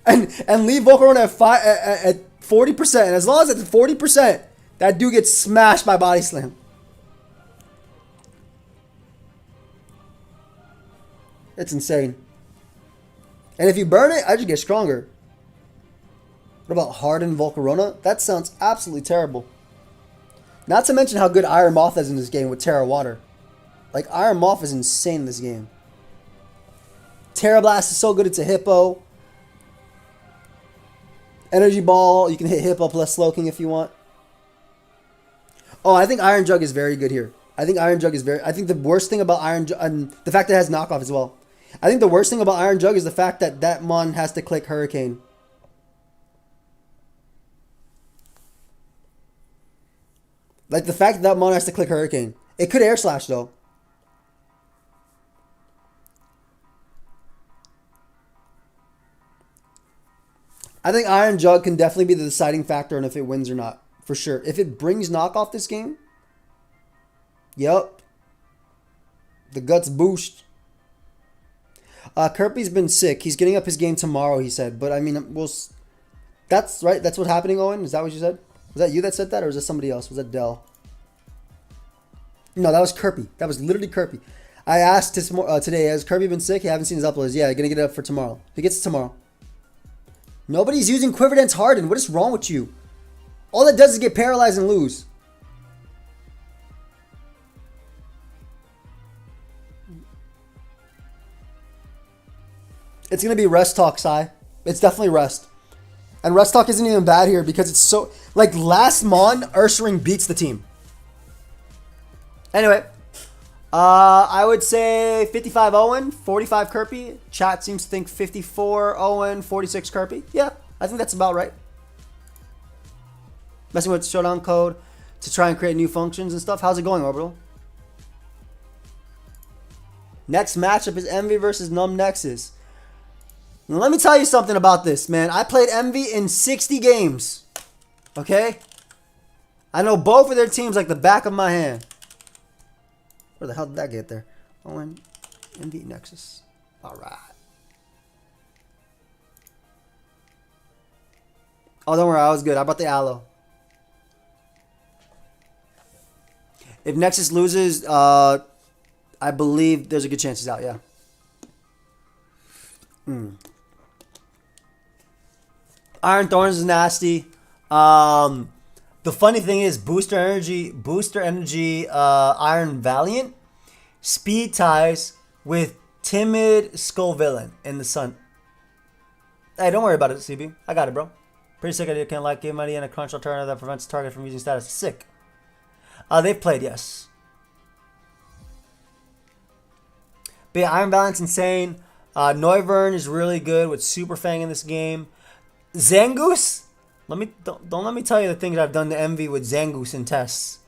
and leave Volcarona at 40%. And as long as it's 40%, that dude gets smashed by Body Slam. It's insane. And if you burn it, I just get stronger. What about Hardened Volcarona? That sounds absolutely terrible. Not to mention how good Iron Moth is in this game with Terra Water. Like, Iron Moth is insane in this game. Terra Blast is so good, it's a Hippo. Energy Ball, you can hit Hippo plus Slowking if you want. Oh, I think Iron Jug is very good here. I think the worst thing about Iron Jug, and the fact that it has knockoff as well. I think the worst thing about Iron Jug is the fact that that mon has to click Hurricane. Like, the fact that mon has to click Hurricane. It could Air Slash, though. I think Iron Jug can definitely be the deciding factor on if it wins or not. For sure. If it brings knockoff this game, yep. The guts boost. Kirby's been sick. He's getting up his game tomorrow, he said. But, I mean, that's right. That's what's happening, Owen? Is that what you said? Was that you that said that, or was that somebody else? Was that Dell? No, that was Kirby. That was literally Kirby. I asked today, has Kirby been sick? I haven't seen his uploads. Yeah, I'm going to get it up for tomorrow. He gets it tomorrow. Nobody's using Quiver Dance Harden. What is wrong with you? All it does is get paralyzed and lose. It's going to be Rest Talk, Sai. It's definitely Rest. And Rest Talk isn't even bad here because it's so... Like, last Mon, Ursaring beats the team. Anyway. I would say 55 Owen, 45 Kirby. Chat seems to think 54 Owen, 46 Kirby. Yeah, I think that's about right. Messing with Showdown code to try and create new functions and stuff. How's it going, Orbital? Next matchup is Envy versus Numb Nexus. Now, let me tell you something about this, man. I played Envy in 60 games. Okay? I know both of their teams like the back of my hand. Where the hell did that get there? Owen, Envy, Nexus. Alright. Oh, don't worry. I was good. I brought the Aloe. If Nexus loses, I believe there's a good chance he's out, yeah. Iron Thorns is nasty. The funny thing is, Booster Energy, Iron Valiant, speed ties with Timid Skull Villain in the sun. Hey, don't worry about it, CB. I got it, bro. Pretty sick idea. Can't like game ID and a crunch alternative that prevents target from using status. Sick. They've played, yes. But yeah, Iron Valiant's insane. Noivern is really good with Super Fang in this game. Zangoose? Don't let me tell you the things I've done to Envy with Zangoose in tests.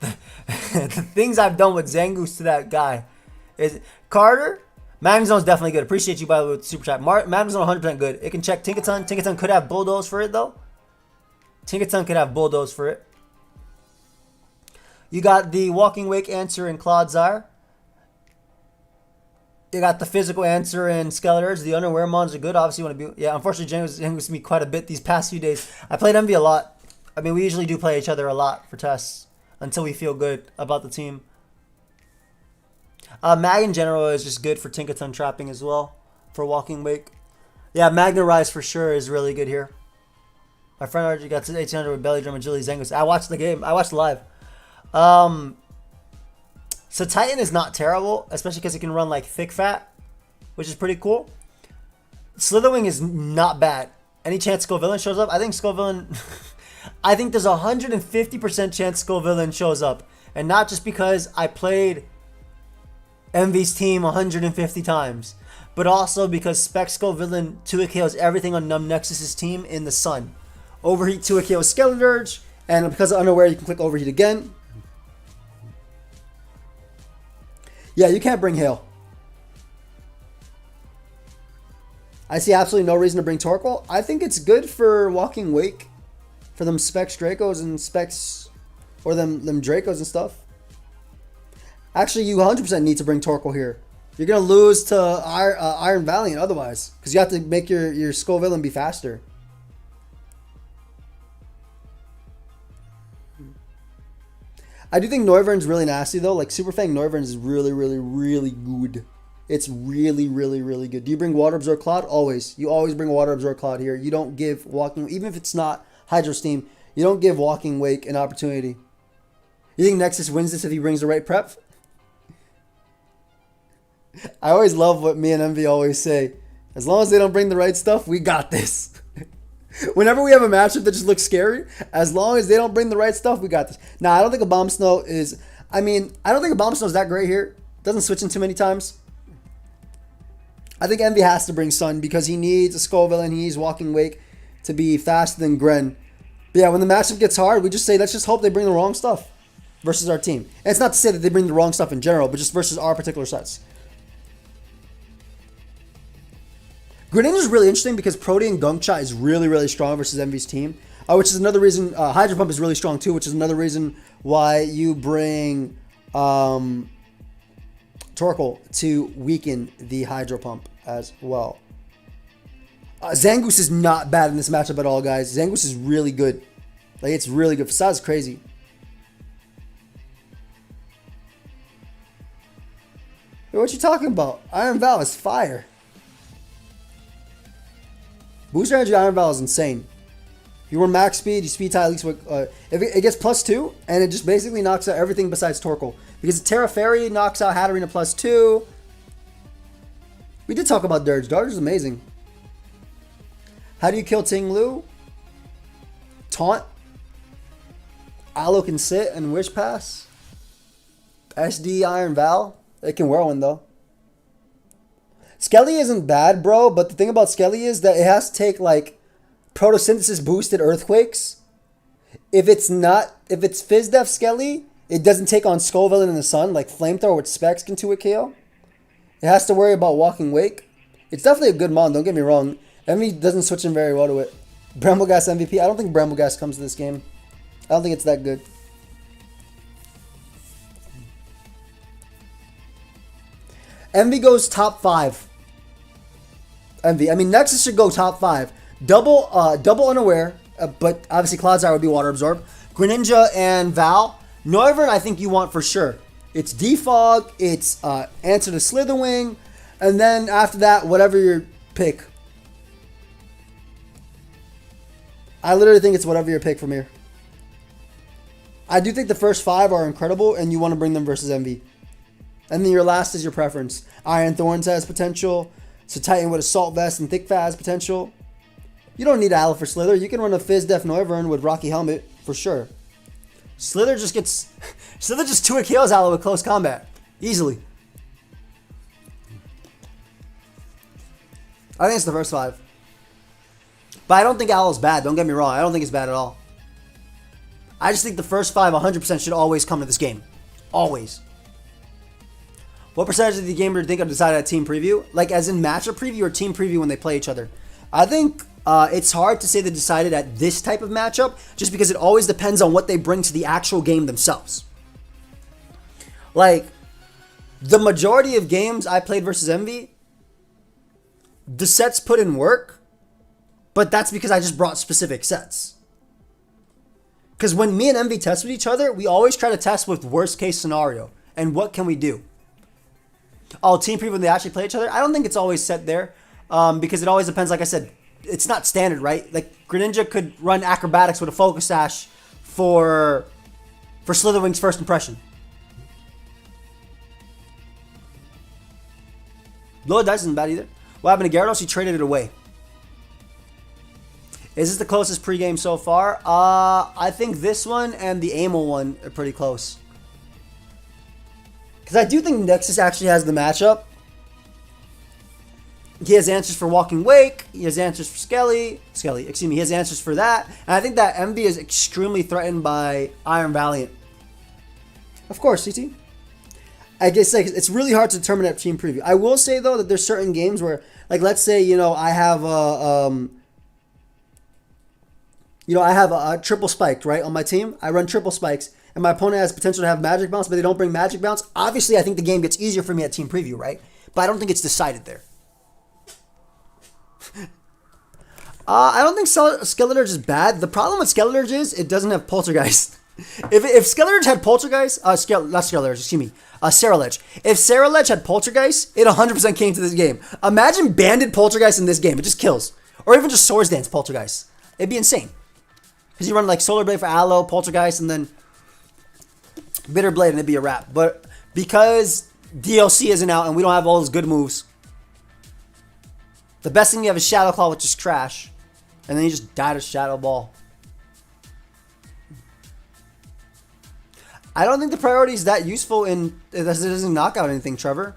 The things I've done with Zangoose to that guy is Carter. Magnezone is definitely good. Appreciate you by the way with Super Chat. Magnezone 100% good. It can check Tinkaton. Tinkaton could have Bulldoze for it though. Tinkaton could have Bulldoze for it. You got the Walking Wake answer in Clodsire. You got the physical answer in Skeletors. The Unaware Mons are good. Obviously, you want to be... Yeah, unfortunately, Jango's me quite a bit these past few days. I played Envy a lot. I mean, we usually do play each other a lot for tests until we feel good about the team. Mag in general is just good for Tinkaton trapping as well for Walking Wake. Yeah, Magna Rise for sure is really good here. My friend already got to 1800 with Belly Drum and Agility Zangoose. I watched the game. I watched live. So Titan is not terrible, especially because it can run like Thick Fat, which is pretty cool. Slitherwing is not bad. Any chance Skullvillain shows up? I think Skullvillain... I think there's a 150% chance Skullvillain shows up. And not just because I played Envy's team 150 times, but also because Spec Skullvillain 2-KOs everything on Numb Nexus' team in the sun. Overheat 2-KO Skeleturge, and because of Unaware, you can click Overheat again. Yeah, you can't bring Hail. I see absolutely no reason to bring Torkoal. I think it's good for Walking Wake. For them Specs Dracos and Specs... Or them Dracos and stuff. Actually, you 100% need to bring Torkoal here. You're going to lose to Iron Valiant otherwise. Because you have to make your Skull Villain be faster. I do think Noivern's really nasty though. Like Super Fang Noivern is really, really, really good. It's really, really, really good. Do you bring Water Absorb Cloud? Always. You always bring Water Absorb Cloud here. You don't give Walking, even if it's not Hydro Steam, you don't give Walking Wake an opportunity. You think Nexus wins this if he brings the right prep? I always love what me and Envy always say. As long as they don't bring the right stuff, we got this. Whenever we have a matchup that just looks scary, as long as they don't bring the right stuff, we got this. Now, I don't think a Bomb Snow is... I don't think a Bomb Snow is that great here. Doesn't switch in too many times. I think Envy has to bring Sun because he needs a Scoville and he needs Walking Wake to be faster than Gren. But yeah, when the matchup gets hard, we just say, let's just hope they bring the wrong stuff versus our team. And it's not to say that they bring the wrong stuff in general, but just versus our particular sets. Greninja is really interesting because Protean Gunk Shot is really, really strong versus Envy's team. Which is another reason, Hydro Pump is really strong too, which is another reason why you bring Torkoal to weaken the Hydro Pump as well. Zangoose is not bad in this matchup at all, guys. Zangoose is really good. Like, it's really good. Fasad's crazy. Hey, what you talking about? Iron Val is fire. Booster Energy Iron Val is insane. If you run max speed, you speed tie at least with, if it gets +2, and it just basically knocks out everything besides Torkoal. Because Terra Fairy knocks out Hatterene at +2. We did talk about Dirge. Dirge is amazing. How do you kill Ting Lu? Taunt. Aloe can sit and Wish Pass. SD Iron Val. It can Whirlwind though. Skelly isn't bad, bro, but the thing about Skelly is that it has to take like photosynthesis boosted earthquakes. If it's Fizz Def Skelly, it doesn't take on Scoville in the sun like Flamethrower with Specs can 2-hit KO. It has to worry about Walking Wake. It's definitely a good mon, don't get me wrong. Envy doesn't switch in very well to it. Brambleghast MVP. I don't think Brambleghast comes to this game. I don't think it's that good. Envy goes top 5. Envy. Nexus should go top 5. Double Unaware, but obviously Cloud's Eye would be Water Absorb. Greninja and Val. Noivern, I think you want for sure. It's Defog, it's Answer to Slitherwing, and then after that, whatever your pick. I literally think it's whatever your pick from here. I do think the first 5 are incredible, and you want to bring them versus Envy. And then your last is your preference. Iron Thorns has potential. So Titan with Assault Vest and Thick Fat has potential. You don't need Aloe for Slither. You can run a Fizz Def Noivern with Rocky Helmet for sure. Slither just 2-hit kills Aloe with close combat. Easily. I think it's the first 5. But I don't think Aloe's bad. Don't get me wrong. I don't think it's bad at all. I just think the first 5 100% should always come to this game. Always. What percentage of the game do you think are decided at team preview? Like as in matchup preview or team preview when they play each other? I think it's hard to say they're decided at this type of matchup just because it always depends on what they bring to the actual game themselves. Like, the majority of games I played versus Envy, the sets put in work, but that's because I just brought specific sets. Because when me and Envy test with each other, we always try to test with worst case scenario. And what can we do? Oh, team preview when they actually play each other? I don't think it's always set there. Because it always depends, like I said, it's not standard, right? Like, Greninja could run acrobatics with a Focus Sash for Slitherwing's first impression. Low dice isn't bad either. What happened to Gyarados? He traded it away. Is this the closest pregame so far? I think this one and the Amel one are pretty close. Because I do think Nexus actually has the matchup. He has answers for Walking Wake. He has answers for Skelly. He has answers for that. And I think that Envy is extremely threatened by Iron Valiant. Of course, CT. I guess like, it's really hard to determine at team preview. I will say, though, that there's certain games where, like, let's say, I have a triple spiked, right, on my team. I run triple spikes, and my opponent has potential to have Magic Bounce, but they don't bring Magic Bounce. Obviously, I think the game gets easier for me at team preview, right? But I don't think it's decided there. I don't think Skeletor's is bad. The problem with Skeletor's is it doesn't have Poltergeist. If Skeledge had Poltergeist, not Skeledge, excuse me, Saralege. If Saralege had Poltergeist, it 100% came to this game. Imagine Banded Poltergeist in this game. It just kills. Or even just Swords Dance Poltergeist. It'd be insane. Because you run like Solar Blade for Aloe, Poltergeist, and then Bitter Blade, and it'd be a wrap. But because DLC isn't out and we don't have all those good moves, the best thing you have is Shadow Claw, which is trash. And then you just die to Shadow Ball. I don't think the priority is that useful in it doesn't knock out anything, Trevor.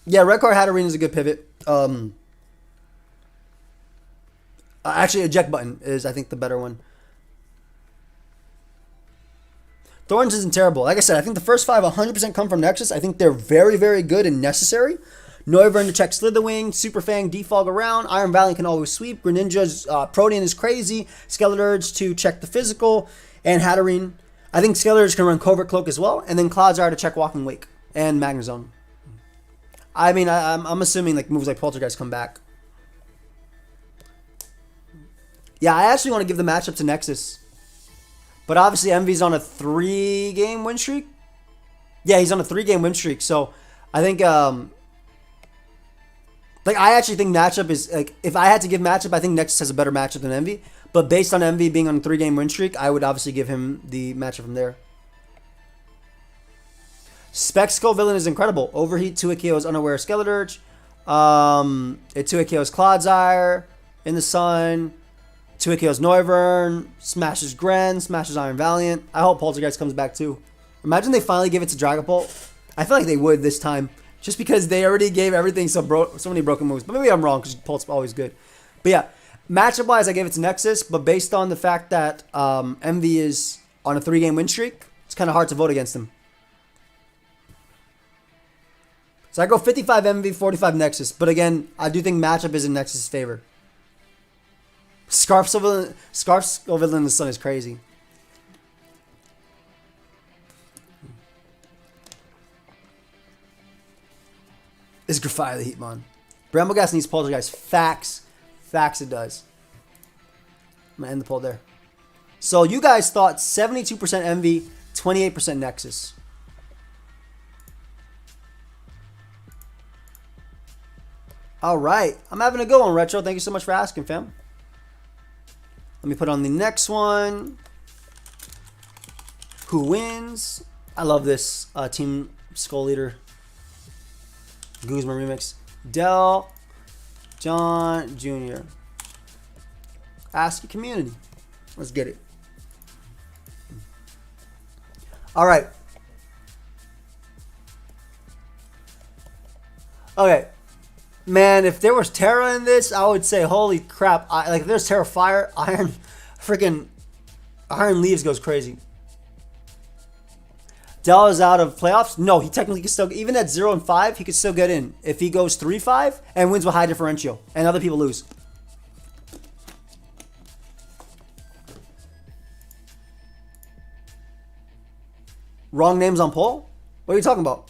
Yeah, Red Card Hatterene is a good pivot. Actually, Eject Button is, I think, the better one. Thorns isn't terrible. Like I said, I think the first 5 100% come from Nexus. I think they're very, very good and necessary. Noivern to check Slitherwing, Super Fang defog around, Iron Valiant can always sweep, Greninja's Protean is crazy, Skeleturge to check the physical, and Hatterene. I think Skeleturge can run Covert Cloak as well, and then Clodsire to check Walking Wake and Magnezone. I mean, I'm assuming like moves like Poltergeist come back. Yeah, I actually want to give the matchup to Nexus. But obviously Envy's on a 3-game win streak. Yeah, he's on a 3-game win streak, so I think like, I actually think matchup is, like, if I had to give matchup, I think Nexus has a better matchup than Envy. But based on Envy being on a 3-game win streak, I would obviously give him the matchup from there. Specsco Villain is incredible. Overheat, 2-hit KOs Unaware Skeleturge. It 2-hit KOs Clodsire in the sun. 2-hit KOs Noivern. Smashes Gren. Smashes Iron Valiant. I hope Poltergeist comes back too. Imagine they finally give it to Dragapult. I feel like they would this time. Just because they already gave everything so many broken moves. But maybe I'm wrong because Pult's always good. But yeah, matchup-wise, I gave it to Nexus. But based on the fact that Envy is on a 3-game win streak, it's kind of hard to vote against him. So I go 55 Envy, 45 Nexus. But again, I do think matchup is in Nexus' favor. Scarf Villain in the sun is crazy. Is Grafire the Heatmon? Brambleghast needs Poltergeist. Facts. Facts it does. I'm going to end the poll there. So you guys thought 72% Envy, 28% Nexus. Alright. I'm having a good one, Retro. Thank you so much for asking, fam. Let me put on the next one. Who wins? I love this Team Skull Leader Guzman remix. Del John Jr. Ask your community. Let's get it. All right. Okay. Man, if there was Terra in this, I would say, holy crap. Like, if there's Terra Fire, freaking Iron Leaves goes crazy. Dell is out of playoffs? No, he technically can still, even at 0-5, he could still get in. If he goes 3-5 and wins with high differential, and other people lose. Wrong names on poll? What are you talking about?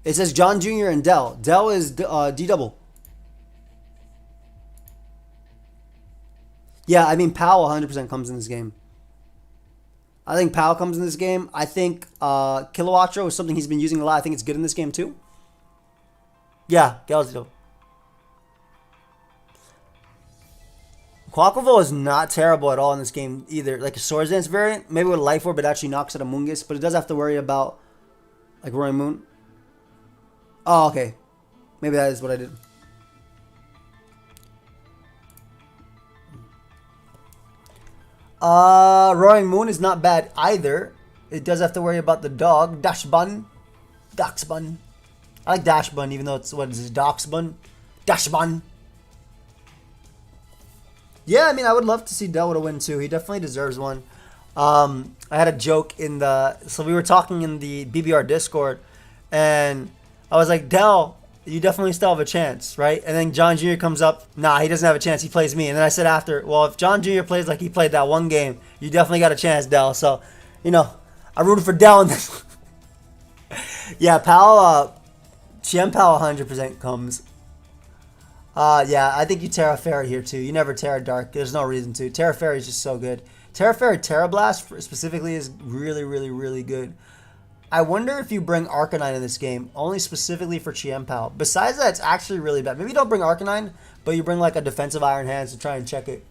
It says John Jr. and Dell. Dell is D-double. Yeah, I mean, Powell 100% comes in this game. I think Powell comes in this game. I think Kilowatro is something he's been using a lot. I think it's good in this game too. Yeah, Galazito. Quacklevo is not terrible at all in this game either. Like a Swords Dance variant, maybe with Life Orb, it actually knocks out a Moongus, but it does have to worry about like Roaring Moon. Oh, okay. Maybe that is what I did. Roaring Moon is not bad either. It does have to worry about the dog. Dash Bun. Dax Bun. I like Dash Bun, even though it's, what is it, Dax Bun? Dash Bun. Yeah, I mean, I would love to see Del to win too. He definitely deserves one. I had a joke in the, so we were talking in the BBR Discord, and I was like, Del, you definitely still have a chance, right? And then John Jr. comes up, nah, he doesn't have a chance, he plays me. And then I said after, well, if John Jr. plays like he played that one game, you definitely got a chance, Del. So, you know, I rooted for Del in this. Yeah, Powell, Chien Powell 100% comes. Yeah, I think you Terra Fairy here too. You never Terra Dark. There's no reason to. Terra Fairy is just so good. Terra Fairy Terra Blast specifically is really, really, really good. I wonder if you bring Arcanine in this game, only specifically for Chien-Pao. Besides that, it's actually really bad. Maybe you don't bring Arcanine, but you bring like a defensive Iron Hands to try and check it.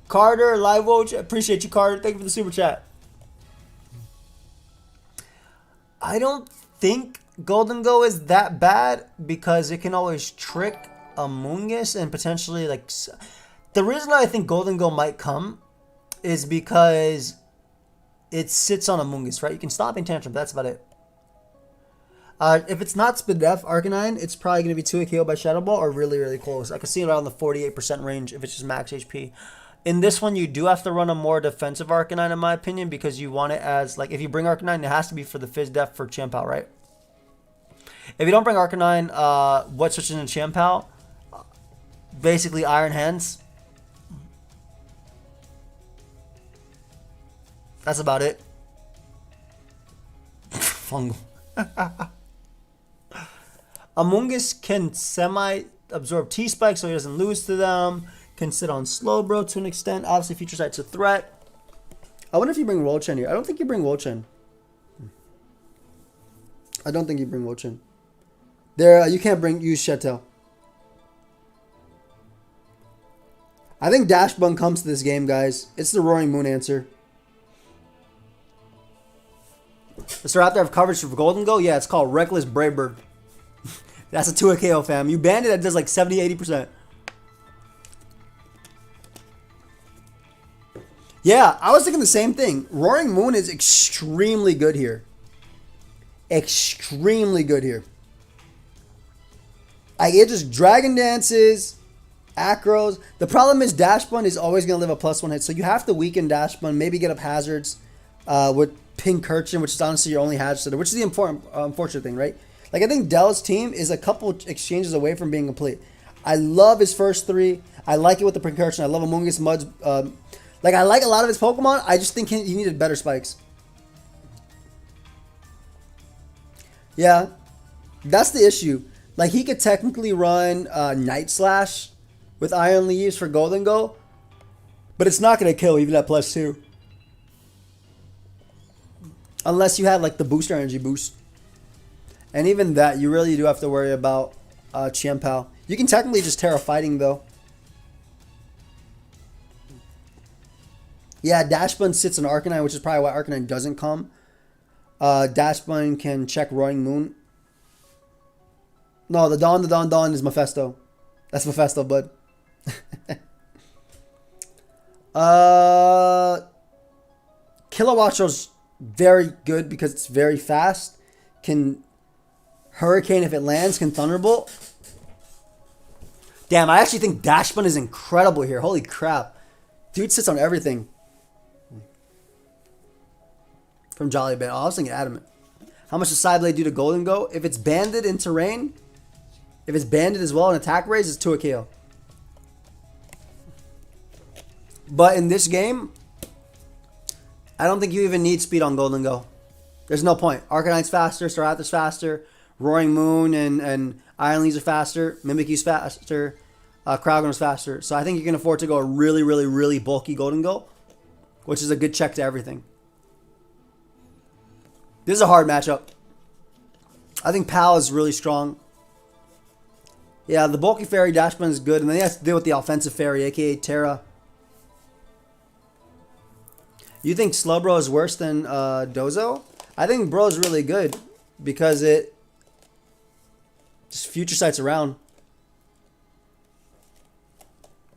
Carter, Live Watch, appreciate you, Carter. Thank you for the super chat. I don't think Golden Go is that bad because it can always trick Amoonguss and potentially like... The reason I think Golden Go might come is because it sits on Amoonguss, right? You can stop in Tantrum, but that's about it. If it's not Spadef Arcanine, it's probably going to be 2 KO by Shadow Ball or really, really close. I can see it around the 48% range if it's just max HP. In this one, you do have to run a more defensive Arcanine, in my opinion, because you want it as, like, if you bring Arcanine, it has to be for the Fizz Def for Chien-Pao, right? If you don't bring Arcanine, what switches into Chien-Pao? Basically, Iron Hands. That's about it. Fungal. Amoonguss can semi-absorb T-Spike so he doesn't lose to them. Can sit on Slowbro to an extent. Obviously, Future Sight's a threat. I wonder if you bring Wolchen here. I don't think you bring Wolchen. I don't think you bring Wolchen. There, you can't use Shetel. I think Dash Bun comes to this game, guys. It's the Roaring Moon answer. Does Raptor have coverage for Golden Go? Yeah, it's called Reckless Brave Bird. That's a 2 KO, fam. You banned it, that does like 70-80%. Yeah, I was thinking the same thing. Roaring Moon is extremely good here. Extremely good here. It just Dragon Dances, Acros. The problem is Dash Bun is always going to live a +1 hit, so you have to weaken Dash Bun, maybe get up hazards with Pincurchin, which is honestly your only hazard sitter, which is the unfortunate thing, right? Like, I think Dell's team is a couple exchanges away from being complete. I love his first 3. I like it with the Pincurchin. I love Amoonguss, Mud's... Like, I like a lot of his Pokemon. I just think he needed better spikes. Yeah. That's the issue. Like, he could technically run Night Slash with Iron Leaves for Golden Go. But it's not going to kill even at +2. Unless you have, like, the Booster Energy boost. And even that, you really do have to worry about Chien-Pao. You can technically just Terra Fighting, though. Yeah, Dash Bun sits on Arcanine, which is probably why Arcanine doesn't come. Dash Bun can check Roaring Moon. No, the Dawn is Mephisto. That's Mephisto, bud. Kilowattro's very good because it's very fast. Can Hurricane if it lands, can Thunderbolt. Damn, I actually think Dash Bun is incredible here. Holy crap. Dude sits on everything. From Jolly Band. Oh, I was thinking Adamant. How much does Psyblade do to Golden Go? If it's banded in terrain, if it's banded as well in attack raise, it's 2 KO. But in this game, I don't think you even need speed on Golden Go. There's no point. Arcanine's faster, Staraptor's faster, Roaring Moon and Iron Leaves are faster, Mimikyu's faster, Crowgun's faster. So I think you can afford to go a really, really, really bulky Golden Go, which is a good check to everything. This is a hard matchup. I think Pal is really strong. Yeah, the bulky Fairy Dash Bun is good, and then he has to deal with the offensive Fairy, aka Terra. You think Slowbro is worse than Dozo? I think Bro's really good because it just Future Sights around.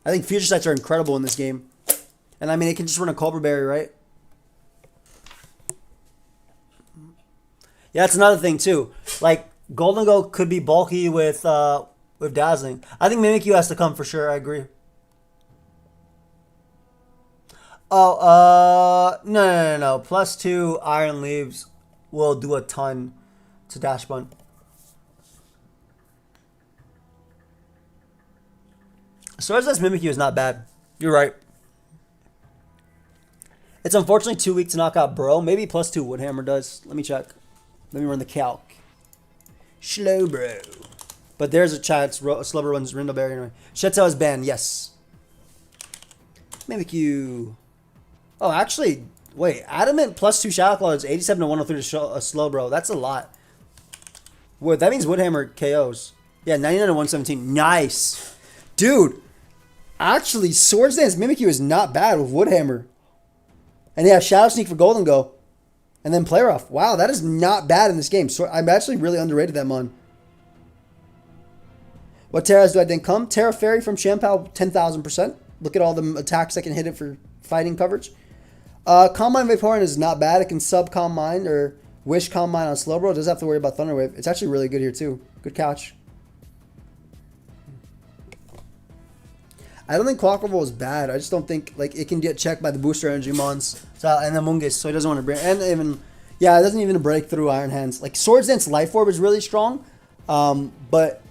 I think Future Sights are incredible in this game. And I mean, it can just run a Cobra Berry, right? Yeah, that's another thing too. Like, Golden Go could be bulky with Dazzling. I think Mimikyu has to come for sure. I agree. Oh, no. +2 Iron Leaves will do a ton to Dash Bun. Swords Dance Mimikyu is not bad. You're right. It's unfortunately too weak to knock out Bro. Maybe +2 Woodhammer does. Let me check. Let me run the calc. Slowbro. But there's a chance Slowbro runs Rindleberry anyway. Shetel is banned, yes. Mimikyu. Oh, actually, wait. Adamant plus 2 Shadow Claw is 87 to 103 to slow, bro. That's a lot. What? That means Woodhammer KOs. Yeah, 99 to 117. Nice. Dude, actually, Swords Dance Mimikyu is not bad with Woodhammer. And yeah, Shadow Sneak for Golden Go. And then Play Rough. Wow, that is not bad in this game. So I'm actually really underrated that mon. What Terras do I think come? Terra Fairy from Shampoo, 10,000%. Look at all the attacks that can hit it for fighting coverage. Calm Mind Vaporeon is not bad. It can sub Calm Mind or Wish Calm Mind on Slowbro. It doesn't have to worry about Thunder Wave. It's actually really good here too. Good catch. I don't think Quackable is bad. I just don't think like it can get checked by the Booster Energy Mons and the Mungus, so he doesn't want to bring. And even it doesn't even break through Iron Hands. Like Swords Dance Life Orb is really strong, but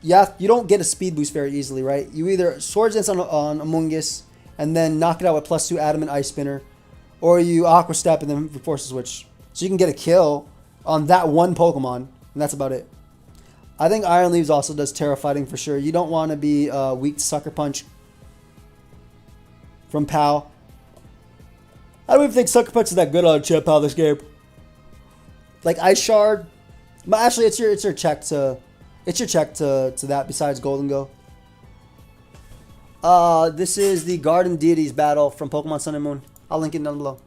yeah, you don't get a speed boost very easily, right? You either Swords Dance on Amoonguss and then knock it out with +2 Adamant Ice Spinner, or you Aqua Step and then Force Switch. So you can get a kill on that one Pokemon, and that's about it. I think Iron Leaves also does Terra Fighting for sure. You don't want to be weak to Sucker Punch from POW. I don't even think Sucker Punch is that good on Chip POW this game. Like Ice Shard, but actually it's your check to that besides Golden Go. This is the Garden Deities battle from Pokemon Sun and Moon. I'll link it down below.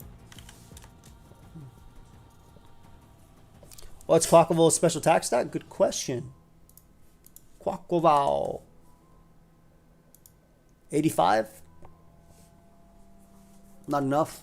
What's Quackleval's special attack stat? Good question. Quackleval. 85? Not enough.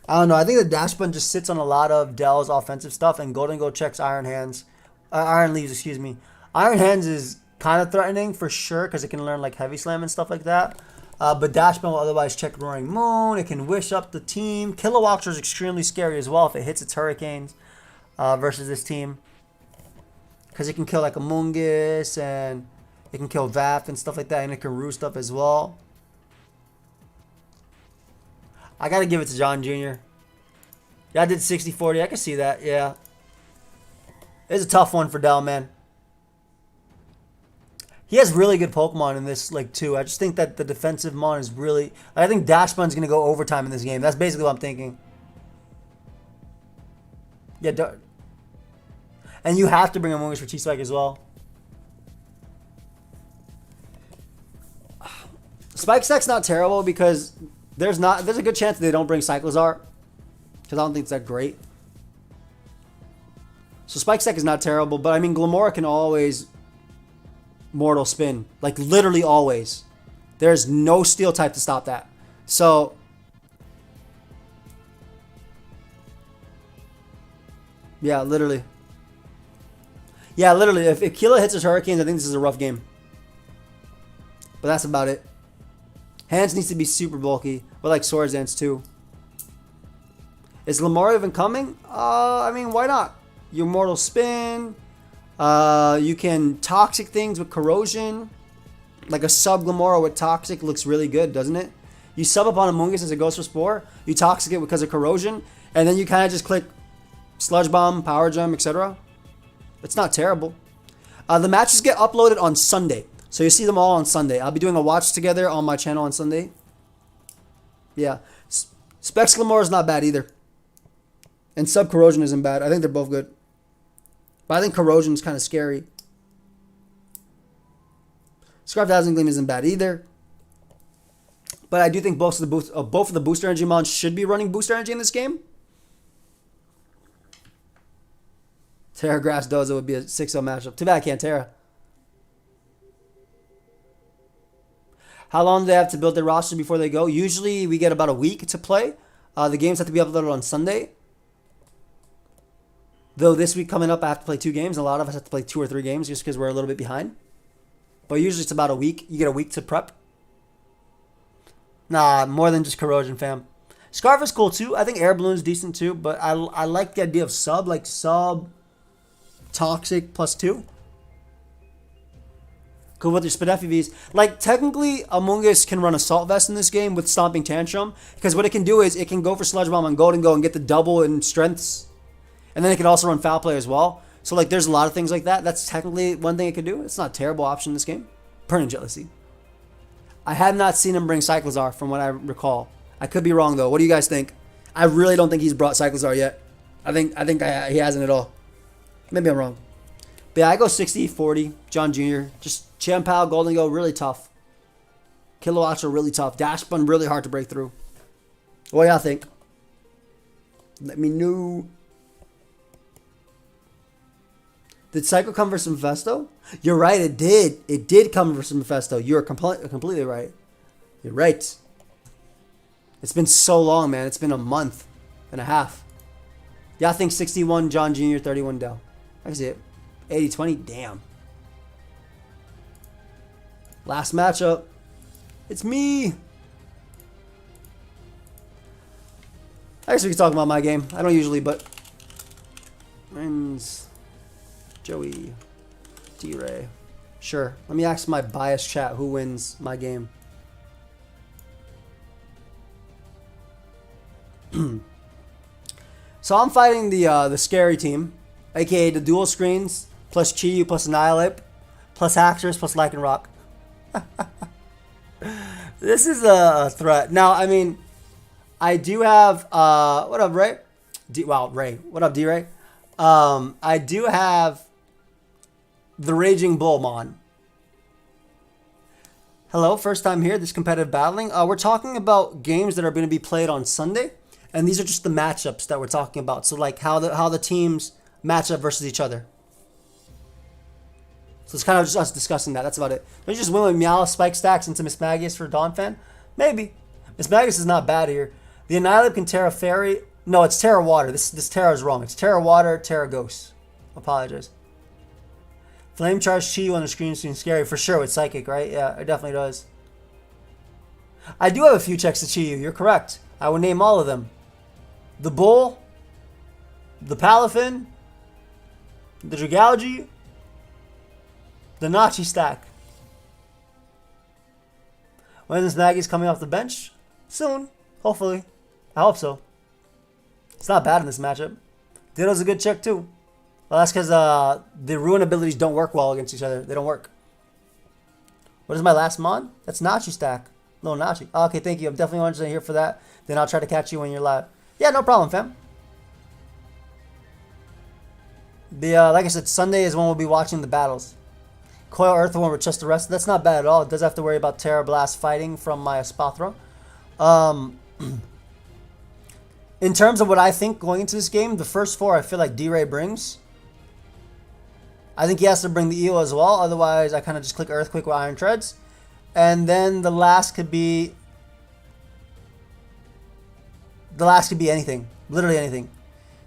I don't know. I think the Dash button just sits on a lot of Dell's offensive stuff, and Golden Go checks Iron Hands. Iron Leaves, excuse me. Iron Hands is kind of threatening for sure because it can learn like Heavy Slam and stuff like that. But Dash button will otherwise check Roaring Moon. It can wish up the team. Kilowatts is extremely scary as well if it hits its Hurricanes versus this team. Because it can kill like a Mungus and it can kill Vap and stuff like that. And it can roost up as well. I got to give it to John Jr. Yeah, I did 60-40. I can see that. Yeah. It's a tough one for Dell, man. He has really good Pokemon in this, like, too. I just think that the defensive Mon is really... I think Dash Bun's going to go overtime in this game. That's basically what I'm thinking. Yeah, and you have to bring a Mungus for T-Spike as well. Spike Stack's not terrible because there's a good chance they don't bring Cyclozar. Because I don't think it's that great. So Spike Stack is not terrible, but I mean, Glamora can always Mortal Spin. Like, literally always. There's no Steel type to stop that. So, yeah, literally. Yeah, literally. If Kila hits his Hurricanes, I think this is a rough game. But that's about it. Hands needs to be super bulky. But like Swords Dance too. Is Lamar even coming? I mean, why not? Your Mortal Spin. You can Toxic things with Corrosion. Like a sub Glamora with Toxic looks really good, doesn't it? You sub up on Amoonguss as it goes for Spore. You Toxic it because of Corrosion. And then you kind of just click Sludge Bomb, Power Gem, etc. It's not terrible. The matches get uploaded on Sunday. So you see them all on Sunday. I'll be doing a watch together on my channel on Sunday. Yeah. Specs Glamora is not bad either. And Sub Corrosion isn't bad. I think they're both good. But I think Corrosion is kind of scary. Scarf Dazzling Gleam isn't bad either. But I do think both of the Booster Energy Mons should be running Booster Energy in this game. Terra Grass Dozo would be a 6-0 matchup. Too bad I can't Terra. How long do they have to build their roster before they go? Usually we get about a week to play. The games have to be uploaded on Sunday. Though this week coming up I have to play 2 games. A lot of us have to play 2 or 3 games just because we're a little bit behind. But usually it's about a week. You get a week to prep. Nah, more than just Corrosion, fam. Scarf is cool too. I think Air Balloon's decent too. But I like the idea of sub. Like sub Toxic +2. Go with your Spadef EVs. Like, technically, Amoonguss can run Assault Vest in this game with Stomping Tantrum. Because what it can do is, it can go for Sludge Bomb on Golden Go and get the double in strengths. And then it can also run Foul Play as well. So, like, there's a lot of things like that. That's technically one thing it could do. It's not a terrible option in this game. Pernin Jealousy. I have not seen him bring Cyclizar from what I recall. I could be wrong though. What do you guys think? I really don't think he's brought Cyclizar yet. I think he hasn't at all. Maybe I'm wrong. But yeah, I go 60, 40, John Jr. Just Champal, Golden Go, really tough. Kilowatts are really tough. Dash Bun, really hard to break through. What do y'all think? Let me know. Did Psycho come for some Mephisto? You're right, it did. It did come for some Mephisto. You're completely right. You're right. It's been so long, man. It's been a month and a half. Yeah, I think 61 John Jr., 31 Dell. I can see it. 80-20, damn. Last matchup. It's me. I guess we can talk about my game. I don't usually, but... Wins. Joey. D-Ray. Sure. Let me ask my biased chat who wins my game. So I'm fighting the scary team, aka the dual screens plus Chi plus Annihilate plus Haxorus plus Lycanroc. This is a threat. Now, I mean, I do have what up, Ray? Ray. What up, D-Ray? I do have the Raging Bullmon. Hello, first time here. This competitive battling. We're talking about games that are going to be played on Sunday. And these are just the matchups that we're talking about. So like how the teams match up versus each other. So it's kind of just us discussing that. That's about it. Don't you just win with Meow, Spike Stacks into Miss Magius for Dawn Fan? Maybe. Miss Magius is not bad here. The Annihilate can Terra Fairy. No, it's Terra Water. This Terra is wrong. It's Terra Water, Terra Ghost. Apologize. Flame Charge Chi on the screen seems scary. For sure with Psychic, right? Yeah, it definitely does. I do have a few checks to Chi. You're correct. I will name all of them. The Bull, the Palafin, the Dragalge, the Nachi stack. When is Maggie's coming off the bench? Soon, hopefully. I hope so. It's not bad in this matchup. Ditto's a good check too. Well, that's because the Ruin abilities don't work well against each other. They don't work. What is my last mod? That's Nachi stack. No, Nachi. Oh, okay, thank you. I'm definitely 100% here for that. Then I'll try to catch you when you're live. Yeah, no problem, fam. Like I said, Sunday is when we'll be watching the battles. Coil Earthworm with just the rest. That's not bad at all. It does have to worry about Terra Blast fighting from my Espathra. In terms of what I think going into this game, the first four I feel like D-Ray brings. I think he has to bring the Eel as well. Otherwise, I kind of just click Earthquake with Iron Treads. And then the last could be... The last could be anything. Literally anything.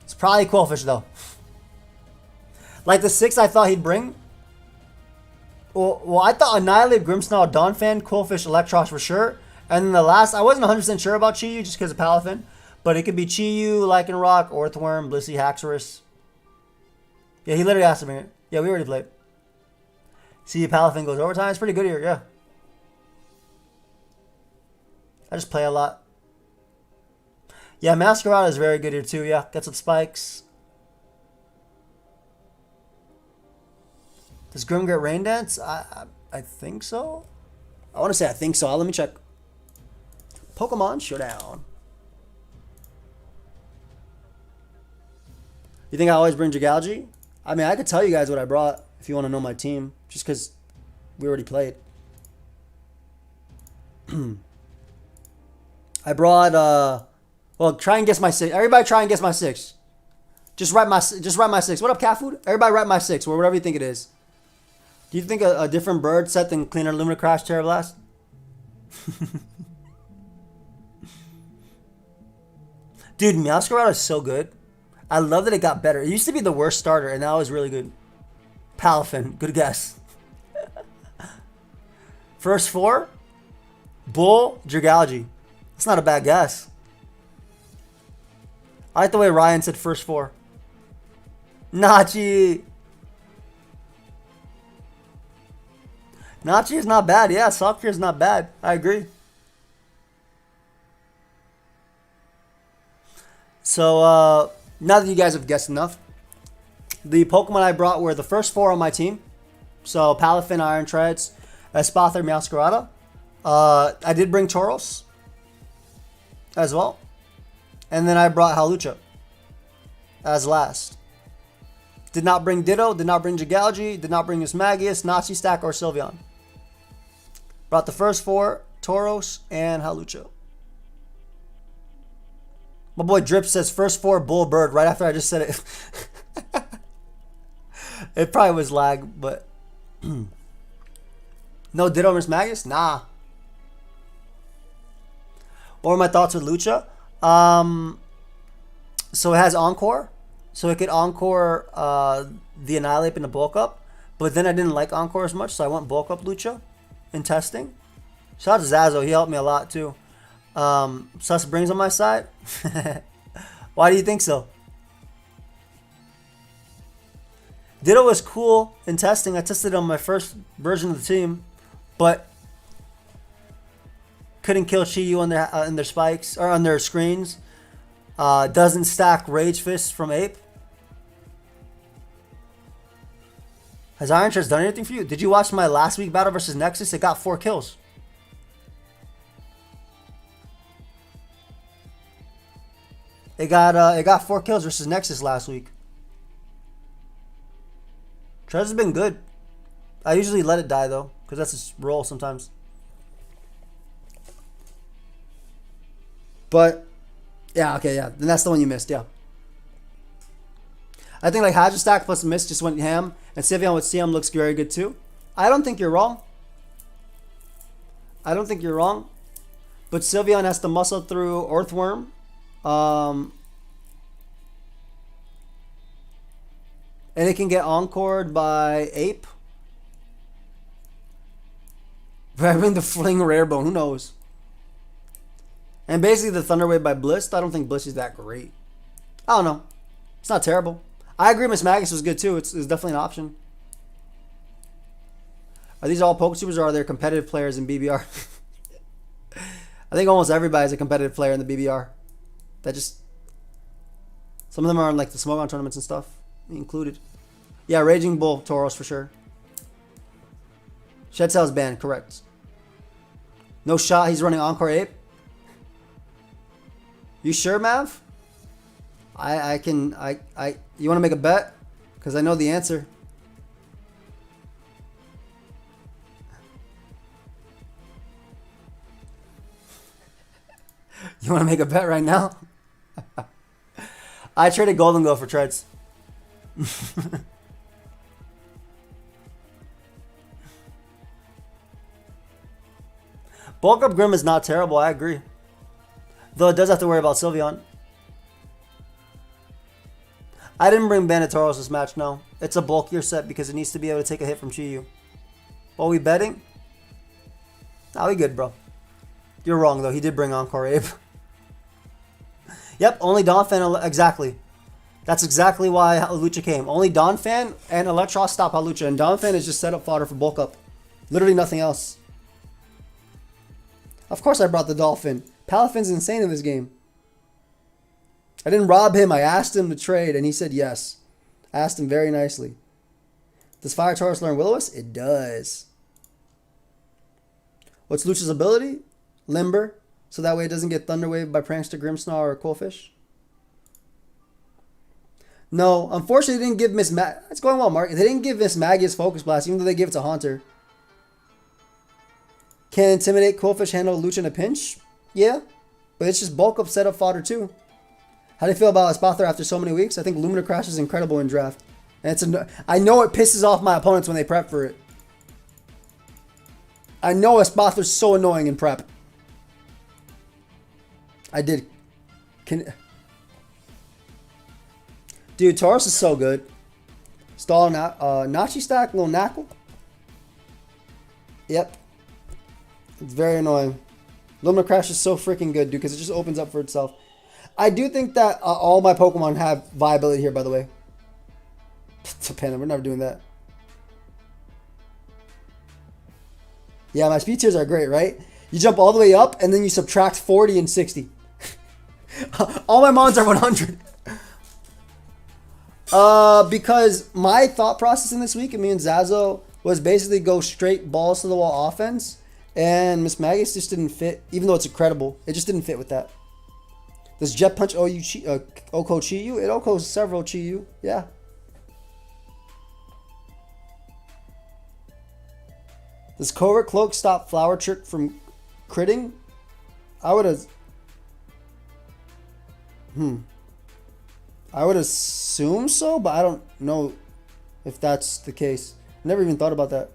It's probably Quillfish, though. Like the 6 I thought he'd bring. Well, I thought Annihilate, Grimmsnarl, Dawnfan, Quillfish, Electros for sure. And then the last, I wasn't 100% sure about Chi-Yu just because of Palafin. But it could be Chi-Yu, Lycanroc, Earthworm, Blissey, Haxorus. Yeah, he literally asked me. Yeah, we already played. See, Palafin goes overtime. It's pretty good here, yeah. I just play a lot. Yeah, Masquerade is very good here too, yeah. Gets some spikes. Does Grim get Rain Dance? I think so. I want to say I think so. Let me check. Pokemon Showdown. You think I always bring Dragalge? I mean, I could tell you guys what I brought if you want to know my team. Just because we already played. I brought, well, try and guess my 6. Everybody try and guess my 6. Just write my 6. What up, cat food? Everybody write my 6, or whatever you think it is. Do you think a different bird set than Cleaner, Lumina Crash, Terra Blast? Dude, Masquerade is so good. I love that it got better. It used to be the worst starter, and now it's really good. Palafin, good guess. First 4, Bull, Dragalge. That's not a bad guess. I like the way Ryan said first 4. Nachi. Nachi is not bad. Yeah, Software is not bad. I agree. So, now that you guys have guessed enough, the Pokemon I brought were the first 4 on my team. So, Palafin, Iron Treads, Espathra, Masquerade. I did bring Tauros as well. And then I brought Halucha as last. Did not bring Ditto, did not bring Jigalgi, did not bring Mismagius, Nazi Stack, or Sylveon. Brought the first 4, Tauros and Halucha. My boy Drip says first 4 Bull Bird right after I just said it. It probably was lag, but no Ditto Mismagius? Nah. What were my thoughts with Lucha? So it has Encore. So it could Encore the Annihilate and the Bulk Up. But then I didn't like Encore as much, so I went Bulk Up Lucha in testing. Shout out to Zazo. He helped me a lot too. Sus brings on my side. Why do you think so? Ditto was cool in testing. I tested it on my first version of the team, but couldn't kill Chi-Yu on their spikes or on their screens. Doesn't stack Rage Fist from Ape. Has Iron Chest done anything for you? Did you watch my last week battle versus Nexus? It got 4 kills. It got 4 kills versus Nexus last week. Trez has been good. I usually let it die though, because that's its role sometimes. But yeah, okay, yeah. Then that's the one you missed, yeah. I think like Hydra Stack plus Mist just went ham, and Sylveon with CM looks very good too. I don't think you're wrong. I don't think you're wrong. But Sylveon has to muscle through Earthworm. And it can get encored by Ape. Grabbing the Fling Rare Bone, who knows? And basically the Thunder Wave by Bliss. I don't think Bliss is that great. I don't know. It's not terrible. I agree Mismagius was good too. It's definitely an option. Are these all Poketubers or are there competitive players in BBR? I think almost everybody's a competitive player in the BBR. That just... Some of them are in like the Smogon tournaments and stuff. Me included. Yeah, Raging Bull, Tauros for sure. Shed Cell's banned, correct. No shot, he's running Encore Ape. You sure, Mav? You want to make a bet? Because I know the answer. You want to make a bet right now? I traded Golden Glow for Treads. Bulk Up Grim is not terrible, I agree. Though it does have to worry about Sylveon. I didn't bring Bandit Tauros this match, no. It's a bulkier set because it needs to be able to take a hit from Chi-Yu. Are we betting? Nah, we good, bro. You're wrong, though. He did bring Encore Ape. Yep, only Donphan, exactly. That's exactly why Halucha came. Only Donphan and Electros stop Halucha, and Donphan is just set up fodder for bulk up. Literally nothing else. Of course I brought the Dolphin. Palafin's insane in this game. I didn't rob him. I asked him to trade, and he said yes. I asked him very nicely. Does Fire Tauros learn Will-O-Wisp? It does. What's Lucha's ability? Limber. So that way it doesn't get Thunder Wave by Prankster, Grimmsnarl, or Coalfish. No, unfortunately, they didn't give it's going well, Mark. They didn't give Mismagius Focus Blast, even though they give it to Haunter. Can Intimidate Coalfish handle Lucha in a pinch? Yeah, but it's just bulk up setup fodder too. How do you feel about Espathra after so many weeks? I think Lumina Crash is incredible in draft. And I know it pisses off my opponents when they prep for it. I know Espathra's so annoying in prep. I did. Dude, Tauros is so good. Stall Nachi Stack, little Knackle. Yep. It's very annoying. Lumina Crash is so freaking good, dude, because it just opens up for itself. I do think that all my Pokemon have viability here, by the way. It's a panda. We're never doing that. Yeah, my speed tiers are great, right? You jump all the way up, and then you subtract 40 and 60. All my mons are 100. Because my thought process in this week, and me and Zazo, was basically go straight balls to the wall offense And Miss Magus just didn't fit, even though it's incredible. It just didn't fit with that. Does Jet Punch Oko Chi you? It Okos several Chi you. Yeah. Does Covert Cloak stop Flower Trick from critting? I would have... I would assume so, but I don't know if that's the case. I never even thought about that.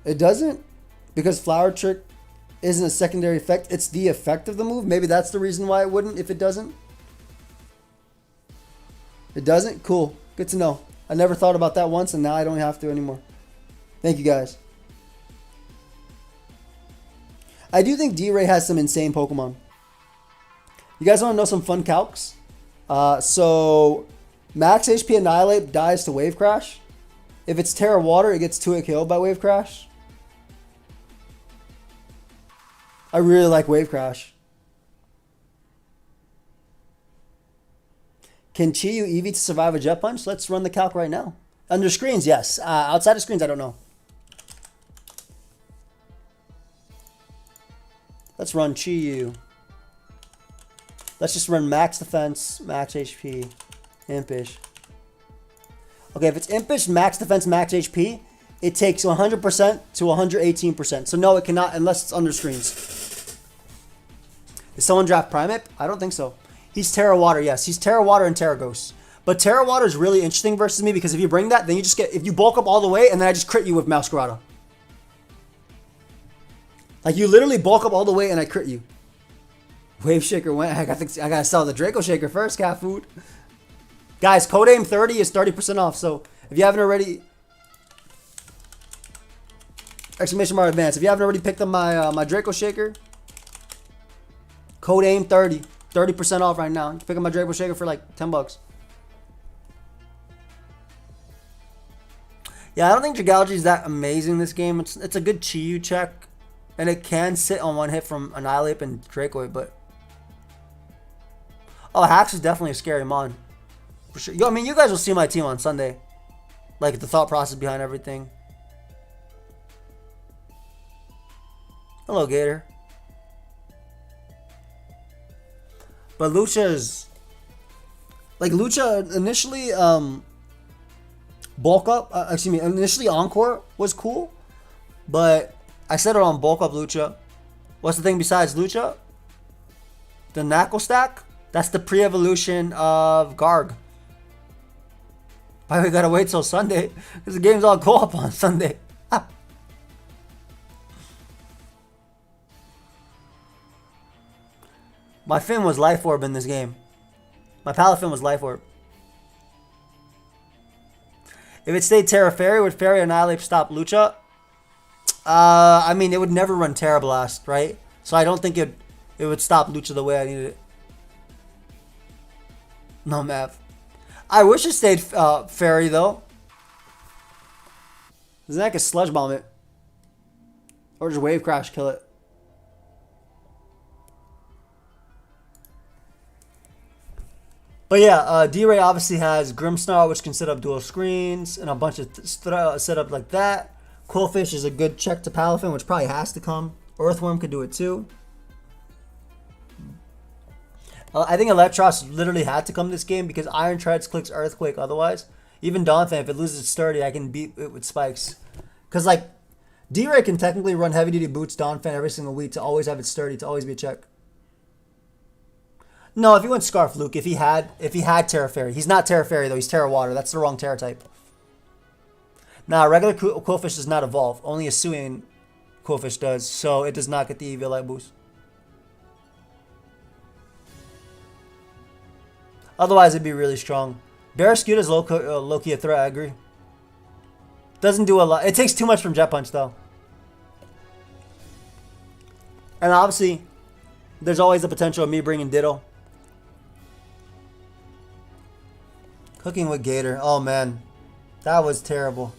It doesn't? Because Flower Trick isn't a secondary effect. It's the effect of the move. Maybe that's the reason why it wouldn't if it doesn't. It doesn't? Cool. Good to know. I never thought about that once, and now I don't have to anymore. Thank you, guys. I do think D-Ray has some insane Pokemon. You guys want to know some fun calcs? So, max HP Annihilate dies to Wave Crash. If it's Terra Water, it gets 2-hit KO'd by Wave Crash. I really like Wave Crash. Can Chi-Yu Eevee to survive a Jet Punch? Let's run the calc right now. Under screens, yes. Outside of screens, I don't know. Let's run Chi-Yu. Let's just run max defense, max HP, Impish. Okay, if it's Impish, max defense, max HP, it takes 100% to 118%. So no, it cannot unless it's under screens. Did someone draft Primeape? I don't think so. He's Terra Water, yes. He's Terra Water and Terra Ghost. But Terra Water is really interesting versus me because if you bring that, then you just get, if you bulk up all the way and then I just crit you with Masquerada. Like you literally bulk up all the way and I crit you. Wave Shaker went. I gotta sell the Draco Shaker first, cat food. Guys, codeaim 30 is 30% off. So if you haven't already, exclamation mark advance. If you haven't already picked up my my Draco Shaker, codeaim 30, 30% off right now. You can pick up my Draco Shaker for like $10. Yeah, I don't think Dragology is that amazing this game. It's a good Chi-Yu check. And it can sit on one hit from Annihilate and Dracoid, but... Oh, Hax is definitely a scary mon. For sure. I mean, you guys will see my team on Sunday. Like, the thought process behind everything. Hello, Gator. But Lucha is... Like, Lucha initially, bulk up... initially Encore was cool. But... I said it on Bulk Up Lucha. What's the thing besides Lucha? The Knuckle Stack? That's the pre-evolution of Garg. Why we gotta wait till Sunday? Because the game's all co-op on Sunday. My fin was Life Orb in this game. My Palafin was Life Orb. If it stayed Terra Fairy, would Fairy Annihilate stop Lucha? I mean, it would never run Terra Blast, right? So I don't think it would stop Lucha the way I needed it. No, Mav. I wish it stayed Fairy, though. Then I could Sludge Bomb it. Or just Wave Crash kill it. But yeah, D-Ray obviously has Grimmsnarl, which can set up dual screens, and a bunch of setup like that. Quillfish is a good check to Palafin, which probably has to come. Earthworm could do it too. I think Electros literally had to come this game because Iron Treads clicks Earthquake otherwise. Even Donphan, if it loses its sturdy, I can beat it with Spikes. Because like, D-Ray can technically run heavy duty boots Donphan every single week to always have it sturdy, to always be a check. No, if he went Scarf Luke, if he had Terra Fairy. He's not Terra Fairy though, he's Terra Water. That's the wrong Terra type. Nah, regular Quillfish does not evolve. Only a Hisuian Quillfish does, so it does not get the EV Light boost. Otherwise, it'd be really strong. Barraskewda is low-key a threat, I agree. Doesn't do a lot. It takes too much from Jet Punch, though. And obviously, there's always the potential of me bringing Ditto. Cooking with Gator. Oh, man. That was terrible.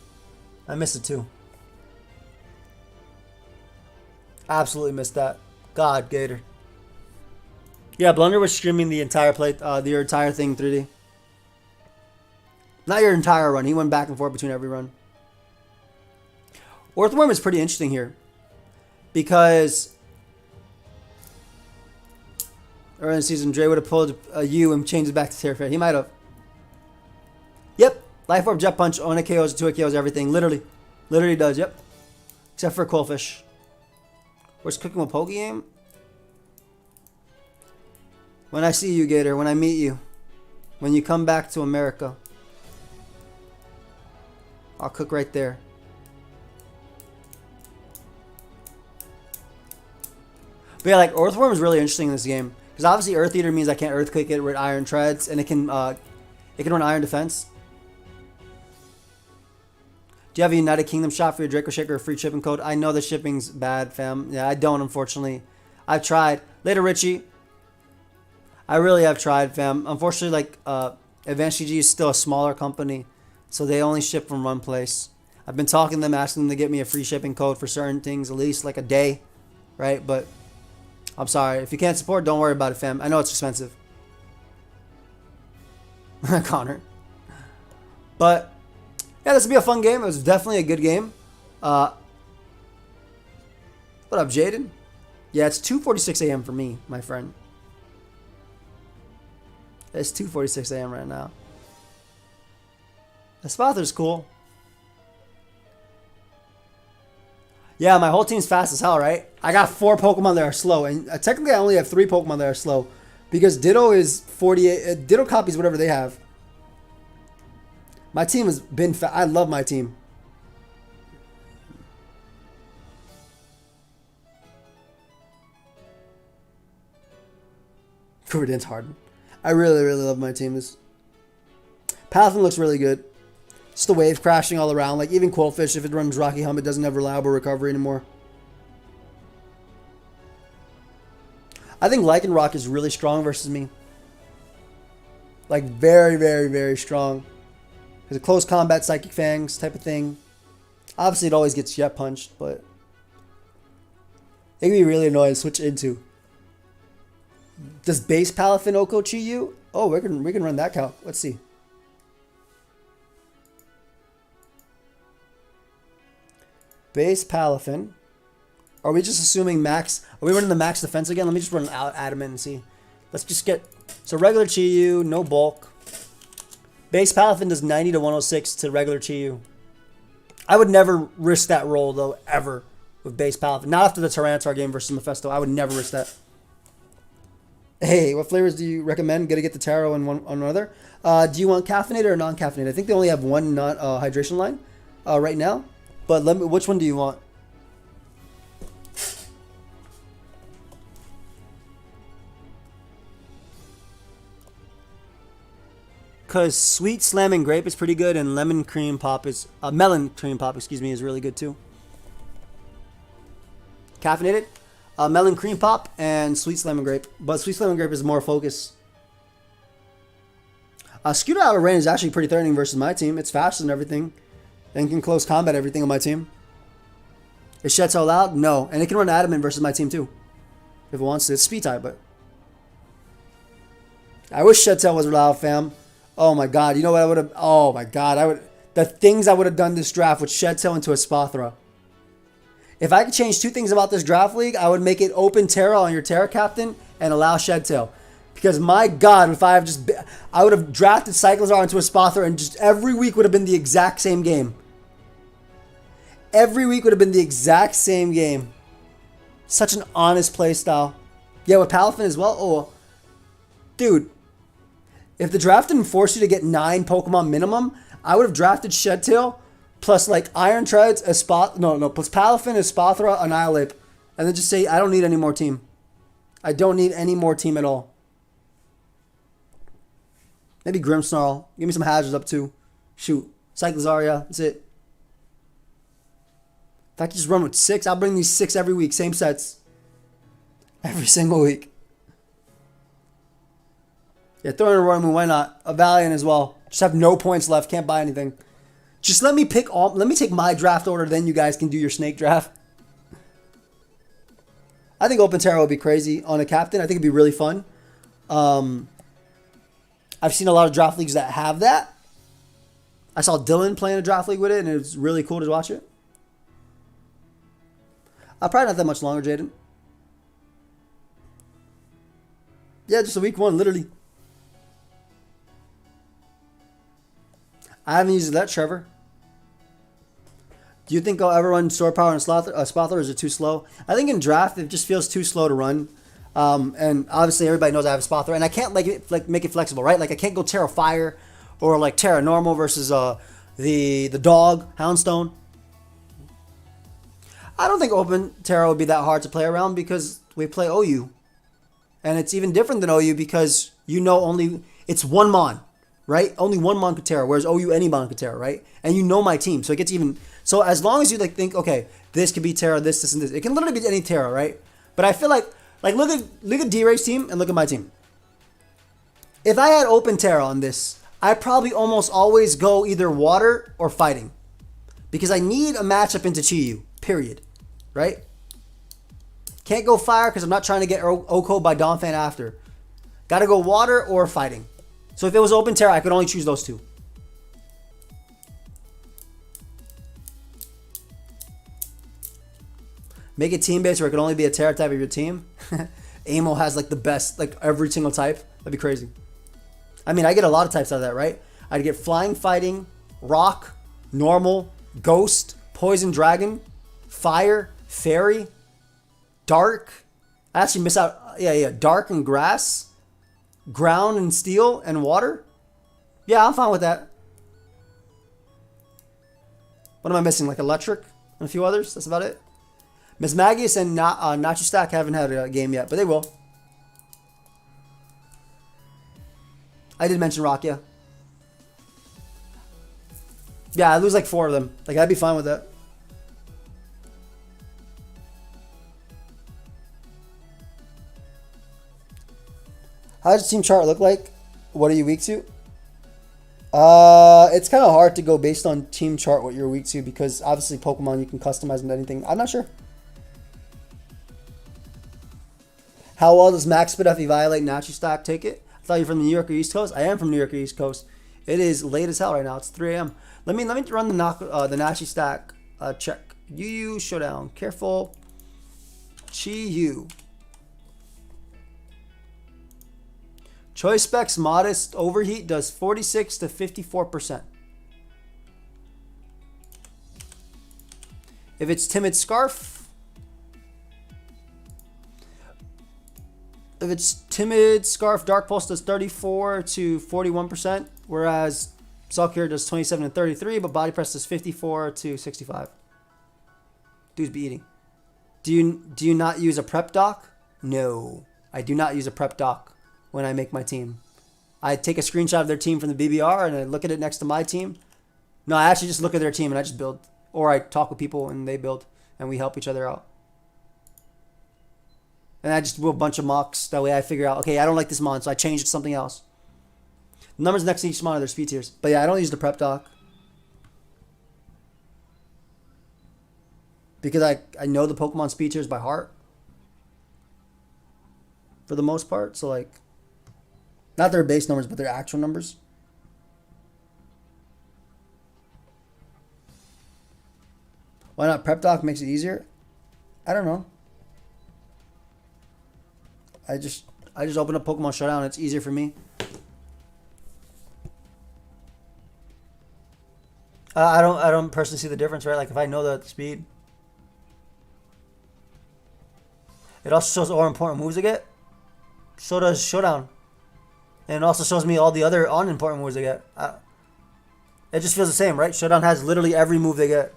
I missed it too. Absolutely missed that. God, Gator. Yeah, Blunder was streaming the entire play, the entire thing 3D. Not your entire run. He went back and forth between every run. Earthworm is pretty interesting here. Because early in the season, Dre would have pulled a U and changed it back to Terrafed. He might have. Yep. Life Orb, Jet Punch, on a KOs, 2 KOs, everything. Literally. Literally does, yep. Except for Quillfish. Where's Cooking with pokeaim? When I see you, Gator. When I meet you. When you come back to America. I'll cook right there. But yeah, like, Earthworm is really interesting in this game. Because obviously Earth Eater means I can't Earthquake it with Iron Treads. And it can run Iron Defense. Do you have a United Kingdom shop for your Draco Shaker or free shipping code? I know the shipping's bad, fam. Yeah, I don't, unfortunately. I've tried. Later, Richie. I really have tried, fam. Unfortunately, like, Advanced GG is still a smaller company. So they only ship from one place. I've been talking to them, asking them to get me a free shipping code for certain things, at least like a day. Right? But I'm sorry. If you can't support, don't worry about it, fam. I know it's expensive. Connor. But yeah, this will be a fun game. It was definitely a good game. What up, Jaden? Yeah, it's 2:46 a.m. for me, my friend. It's 2:46 a.m. right now. The Spother's cool. Yeah, my whole team's fast as hell, right? I got 4 Pokemon that are slow. And technically, I only have 3 Pokemon that are slow. Because Ditto is 48. Ditto copies whatever they have. My team has been I love my team. Dance Harden. I really, really love my team. This Pathlon looks really good. Just the wave crashing all around. Like, even Quillfish, if it runs Rocky Helmet, doesn't have reliable recovery anymore. I think Lycanroc is really strong versus me. Like, very, very, very strong. It's a close combat Psychic Fangs type of thing. Obviously, it always gets Jet Punched, but it can be really annoying to switch into. Does base Palafin Oko Chi you? Oh, we can run that calc. Let's see. Base Palafin. Are we just assuming max? Are we running the max defense again? Let me just run out Adamant and see. Let's just get... So regular Chi-Yu, no bulk. Base Palafin does 90 to 106 to regular Chi-Yu. I would never risk that roll, though, ever, with base Palafin. Not after the Tyranitar game versus Mephisto. I would never risk that. Hey, what flavors do you recommend? Gotta get the taro and one another. Do you want caffeinated or non-caffeinated? I think they only have one hydration line right now. But which one do you want? Because sweet slamming grape is pretty good, and lemon cream pop is melon cream pop, excuse me, is really good too. Caffeinated, melon cream pop, and sweet slamming grape. But sweet slamming grape is more focus. Scooter out of range is actually pretty threatening versus my team. It's fast and everything, and can close combat everything on my team. Is Shetso loud? No, and it can run Adamant versus my team too, if it wants to. It's speed type, but I wish Shetso was loud, fam. Oh my god, you know what I would have... Oh my god, the things I would have done this draft with Shetso into a Spathra. If I could change 2 things about this draft league, I would make it open Terra on your Terra captain and allow Shedtail. Because my god, if I would have drafted Cyclizar into a Spathra and just every week would have been the exact same game. Every week would have been the exact same game. Such an honest playstyle. Yeah, with Palafin as well. Oh, dude. If the draft didn't force you to get 9 Pokemon minimum, I would have drafted Shedtail plus like Iron Treads, plus Palafin, Espathra, Annihilate, and then just say I don't need any more team. I don't need any more team at all. Maybe Grimmsnarl. Give me some Hazards up too. Shoot. Cyclozaria. That's it. If I could just run with 6, I'll bring these 6 every week. Same sets. Every single week. Yeah, throw in a Royal Moon, why not? A Valiant as well. Just have no points left, can't buy anything. Just let me take my draft order, then you guys can do your snake draft. I think Open Terra would be crazy on a captain. I think it'd be really fun. I've seen a lot of draft leagues that have that. I saw Dylan playing a draft league with it, and it was really cool to watch it. Probably not that much longer, Jaden. Yeah, just a week 1, literally. I haven't used that, Trevor. Do you think I'll ever run Sword Power and Spotler, or is it too slow? I think in draft, it just feels too slow to run. And obviously, everybody knows I have a Spotler, and I can't make it flexible, right? Like, I can't go Terra Fire or like Terra Normal versus the dog, Houndstone. I don't think Open Terra would be that hard to play around because we play OU. And it's even different than OU because only it's one Mon, right? Only one Mon could Terra, whereas OU any Mon could Terra, right? And you know my team, so it gets even. So as long as you like think, okay, this could be Terra, this, and this. It can literally be any Terra, right? But I feel like look at D-Ray's team and look at my team. If I had Open Terra on this, I probably almost always go either water or fighting. Because I need a matchup into Chiyu, period. Right? Can't go fire because I'm not trying to get Oko by Donphan after. Gotta go water or fighting. So if it was Open Terra, I could only choose those two. Make it team-based where it could only be a Terra type of your team. Amo has like the best, like every single type. That'd be crazy. I mean, I get a lot of types out of that, right? I'd get Flying, Fighting, Rock, Normal, Ghost, Poison, Dragon, Fire, Fairy, Dark. I actually miss out. Yeah. Dark and Grass, Ground and Steel and Water. Yeah, I'm fine with that. What am I missing? Like Electric and a few others. That's about it. Miss Magius and Nacho Stack haven't had a game yet, but they will. I did mention Rock, yeah. Yeah, I lose like 4 of them. Like, I'd be fine with that. How does team chart look like? What are you weak to? It's kind of hard to go based on team chart what you're weak to because obviously Pokemon you can customize into anything. I'm not sure. How well does Max Spit if you violate Nacho Stack? Take it. I thought you're from the New York or East Coast. I am from New York or East Coast. It is late as hell right now. It's 3 a.m. Let me run the Nacho Stack check. Yu Showdown. Careful. Chi-Yu. Choice specs modest overheat does 46 to 54%. If it's timid scarf, Dark Pulse does 34 to 41%, whereas Sulcure does 27 to 33, but Body Press does 54 to 65. Dudes be eating. Do you not use a prep doc? No, I do not use a prep doc when I make my team. I take a screenshot of their team from the BBR and I look at it next to my team. No, I actually just look at their team and I just build. Or I talk with people and they build and we help each other out. And I just do a bunch of mocks. That way I figure out, okay, I don't like this mon, so I change it to something else. The numbers next to each mon are their speed tiers. But yeah, I don't use the prep doc. Because I know the Pokemon speed tiers by heart. For the most part. So like, not their base numbers, but their actual numbers. Why not? Prep doc makes it easier? I don't know. I just open up Pokemon Showdown. It's easier for me. I don't personally see the difference, right? Like if I know the speed. It also shows all important moves I get. So does Showdown. And it also shows me all the other unimportant moves they get. It just feels the same, right? Showdown has literally every move they get.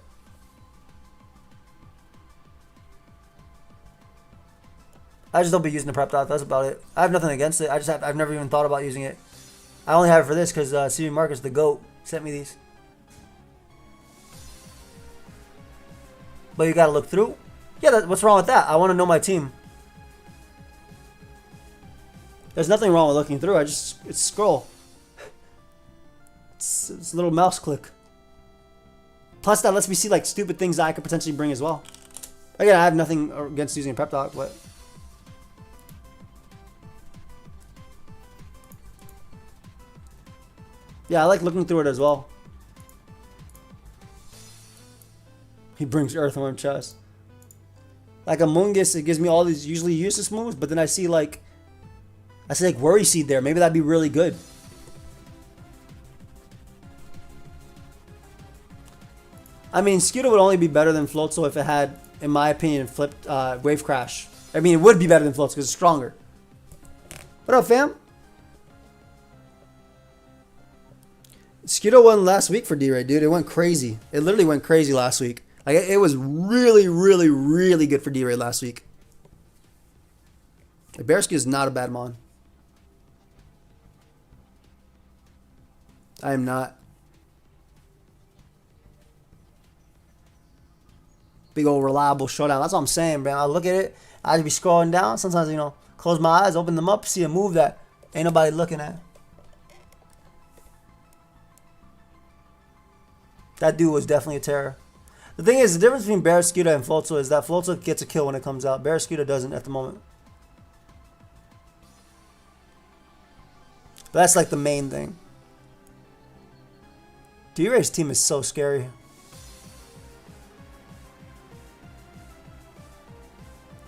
I just don't be using the prep doc. That's about it. I have nothing against it. I've never even thought about using it. I only have it for this because CV Marcus, the GOAT, sent me these. But you gotta look through. Yeah, what's wrong with that? I want to know my team. There's nothing wrong with looking through. It's scroll. It's a little mouse click. Plus that lets me see like stupid things that I could potentially bring as well. Again, I have nothing against using a prep doc, but yeah, I like looking through it as well. He brings Earthworm Chest. Like Amoonguss, it gives me all these usually useless moves, but then I see like Worry Seed there. Maybe that'd be really good. I mean, Skewda would only be better than Floatzel if it had, in my opinion, flipped Wave Crash. I mean, it would be better than Floatzel because it's stronger. What up, fam? Skewda won last week for D-Ray, dude. It went crazy. It literally went crazy last week. Like, it was really, really, really good for D-Ray last week. Like, Bearskew is not a bad mon. I am not. Big old reliable showdown. That's what I'm saying, man. I look at it. I just be scrolling down. Sometimes, you know, close my eyes, open them up, see a move that ain't nobody looking at. That dude was definitely a terror. The thing is, the difference between Barraskewda and Floatzel is that Floatzel gets a kill when it comes out. Barraskewda doesn't at the moment. But that's like the main thing. D-Ray's team is so scary.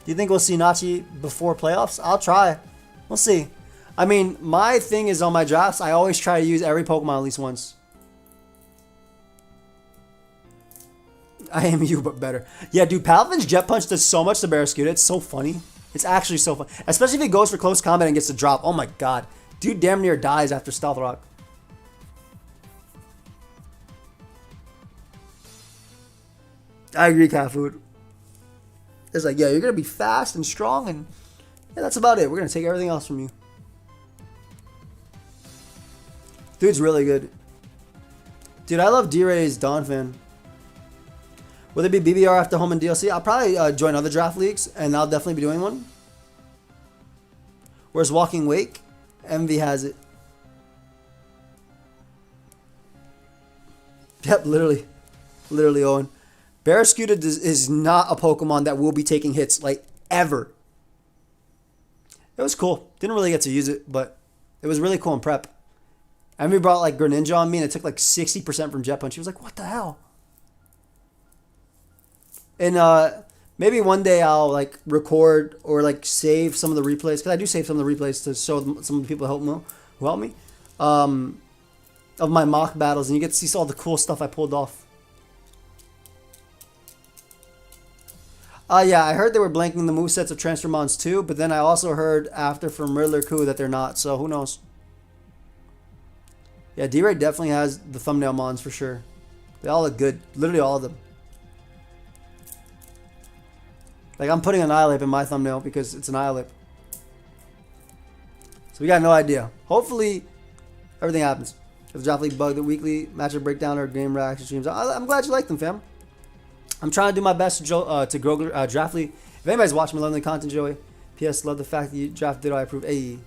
Do you think we'll see Nachi before playoffs? I'll try. We'll see. I mean, my thing is on my drafts, I always try to use every Pokemon at least once. I am you, but better. Yeah, dude, Palvin's Jet Punch does so much to Barraskewda. It's so funny. It's actually so fun. Especially if he goes for close combat and gets the drop. Oh my god. Dude damn near dies after Stealth Rock. I agree, Cat Food. It's like, yeah, you're going to be fast and strong, and yeah, that's about it. We're going to take everything else from you. Dude's really good. Dude, I love D-Ray's Donphan. Will there be BBR after home and DLC? I'll probably join other draft leagues, and I'll definitely be doing one. Where's Walking Wake? MV has it. Yep, literally. Literally, Owen. Barraskewda is not a Pokemon that will be taking hits, like, ever. It was cool. Didn't really get to use it, but it was really cool in prep. MV brought, like, Greninja on me, and it took, like, 60% from Jet Punch. He was like, what the hell? And maybe one day I'll like record or like save some of the replays, because I do save some of the replays to show some of the people who help me of my mock battles, and you get to see all the cool stuff I pulled off. Yeah, I heard they were blanking the movesets of Transformons too, but then I also heard after from Riddler Coup that they're not, so who knows. Yeah, D-Ray definitely has the thumbnail mons for sure. They all look good. Literally all of them. Like, I'm putting an Annihilate in my thumbnail because it's an Annihilate. So we got no idea. Hopefully, everything happens. If the Draft League bug, the weekly matchup breakdown, or game reaction streams. I'm glad you like them, fam. I'm trying to do my best to grow Draft League. If anybody's watching my lovely content, Joey. P.S. Love the fact that you drafted Ditto. I approve. Hey,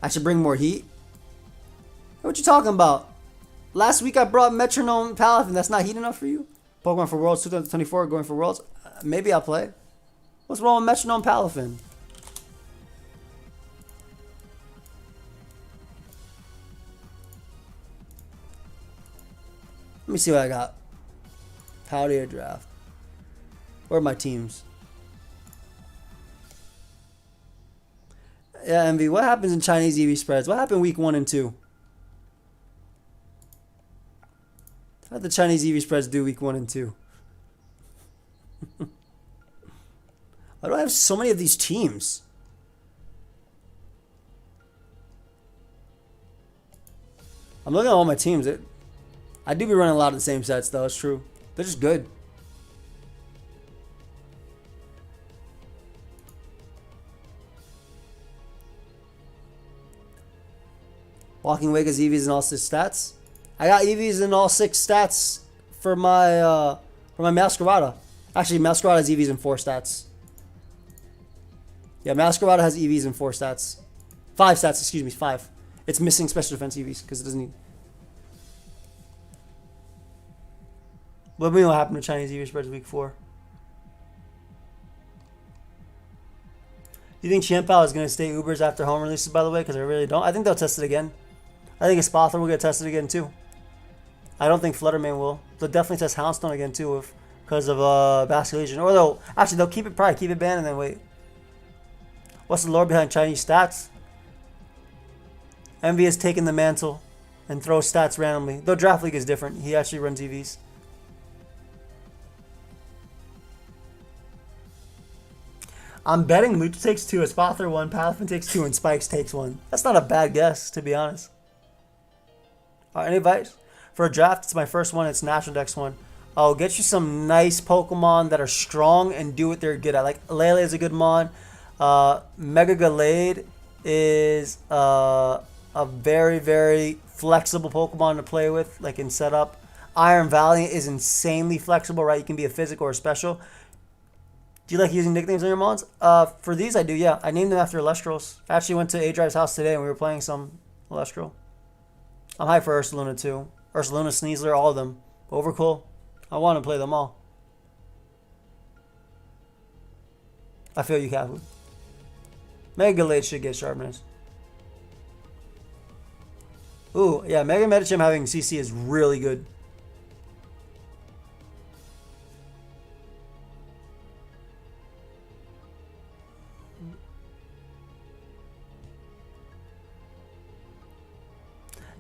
I should bring more heat. What you talking about? Last week I brought Metronome Palafin. That's not heat enough for you? Pokemon for Worlds 2024 going for Worlds. Maybe I'll play. What's wrong with Metronome Palafin? Let me see what I got. Powder draft. Where are my teams? Yeah, MV. What happens in Chinese EV spreads? What happened week 1 and 2? How did the Chinese EV spreads do week 1 and 2? Why do I have so many of these teams? I'm looking at all my teams. I do be running a lot of the same sets, though. It's true. They're just good. Walking Wake has EVs in all 6 stats. I got EVs in all 6 stats for my Masquerada. Actually, Masquerada has EVs in 4 stats. Yeah, Masquerada has EVs in 4 stats. 5 stats, excuse me, 5. It's missing special defense EVs because it doesn't need. Let me know what happened to Chinese EV spreads week 4. Do you think Champao is going to stay Ubers after home releases, by the way? Because I really don't. I think they'll test it again. I think Espathra will get tested again, too. I don't think Fluttermane will. They'll definitely test Houndstone again, too, if because of Vascular Legion. Or they'll keep it banned and then wait. What's the lore behind Chinese stats? MV has taken the mantle and throws stats randomly. Though Draft League is different. He actually runs EVs. I'm betting Lucha takes 2, Espather 1, Palafin takes 2, and Spikes takes 1. That's not a bad guess, to be honest. Any advice? For a draft, it's my first one. It's National Dex 1. I'll get you some nice Pokemon that are strong and do what they're good at. Like, Lele is a good mon. Mega Gallade is a very, very flexible Pokemon to play with, like in setup. Iron Valiant is insanely flexible, right? You can be a physical or a special. Do you like using nicknames on your mons? For these, I do, yeah. I named them after Elestrals. I actually went to A-Drive's house today and we were playing some Elestral. I'm hyped for Ursaluna too. Ursaluna, Sneasler, all of them. Overcool. I want to play them all. I feel you, Kafu. Mega Gallade should get sharpness. Ooh, yeah, Mega Medicham having CC is really good.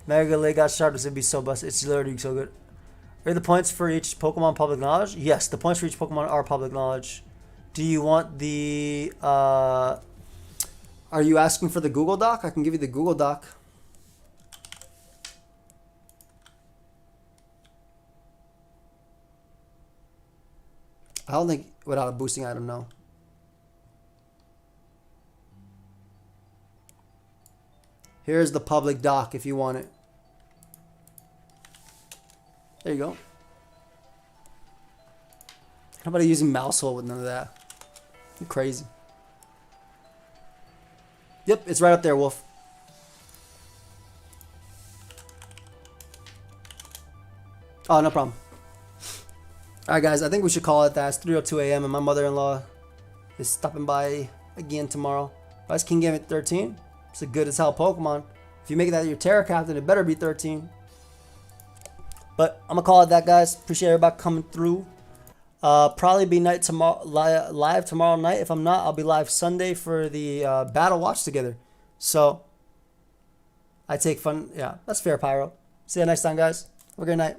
Mega Gallade got sharpness, it'd be so busted. It's literally so good. Are the points for each Pokemon public knowledge? Yes, the points for each Pokemon are public knowledge. Do you want the... Are you asking for the Google Doc? I can give you the Google Doc. I don't think without a boosting item, no. Here's the public doc if you want it. There you go. Nobody using mouse hole with none of that. You're crazy. Yep, it's right up there, Wolf. Oh, no problem. Alright, guys, I think we should call it that. It's 3:02 a.m. and my mother-in-law is stopping by again tomorrow. Why King Game at 13? It's a good as hell Pokemon. If you make that your Terra Captain, it better be 13. But I'm going to call it that, guys. Appreciate everybody coming through. Probably be night tomorrow, live tomorrow night. If I'm not, I'll be live Sunday for the Battle Watch together. So, I take fun. Yeah, that's fair, Pyro. See you next time, guys. Have a great night.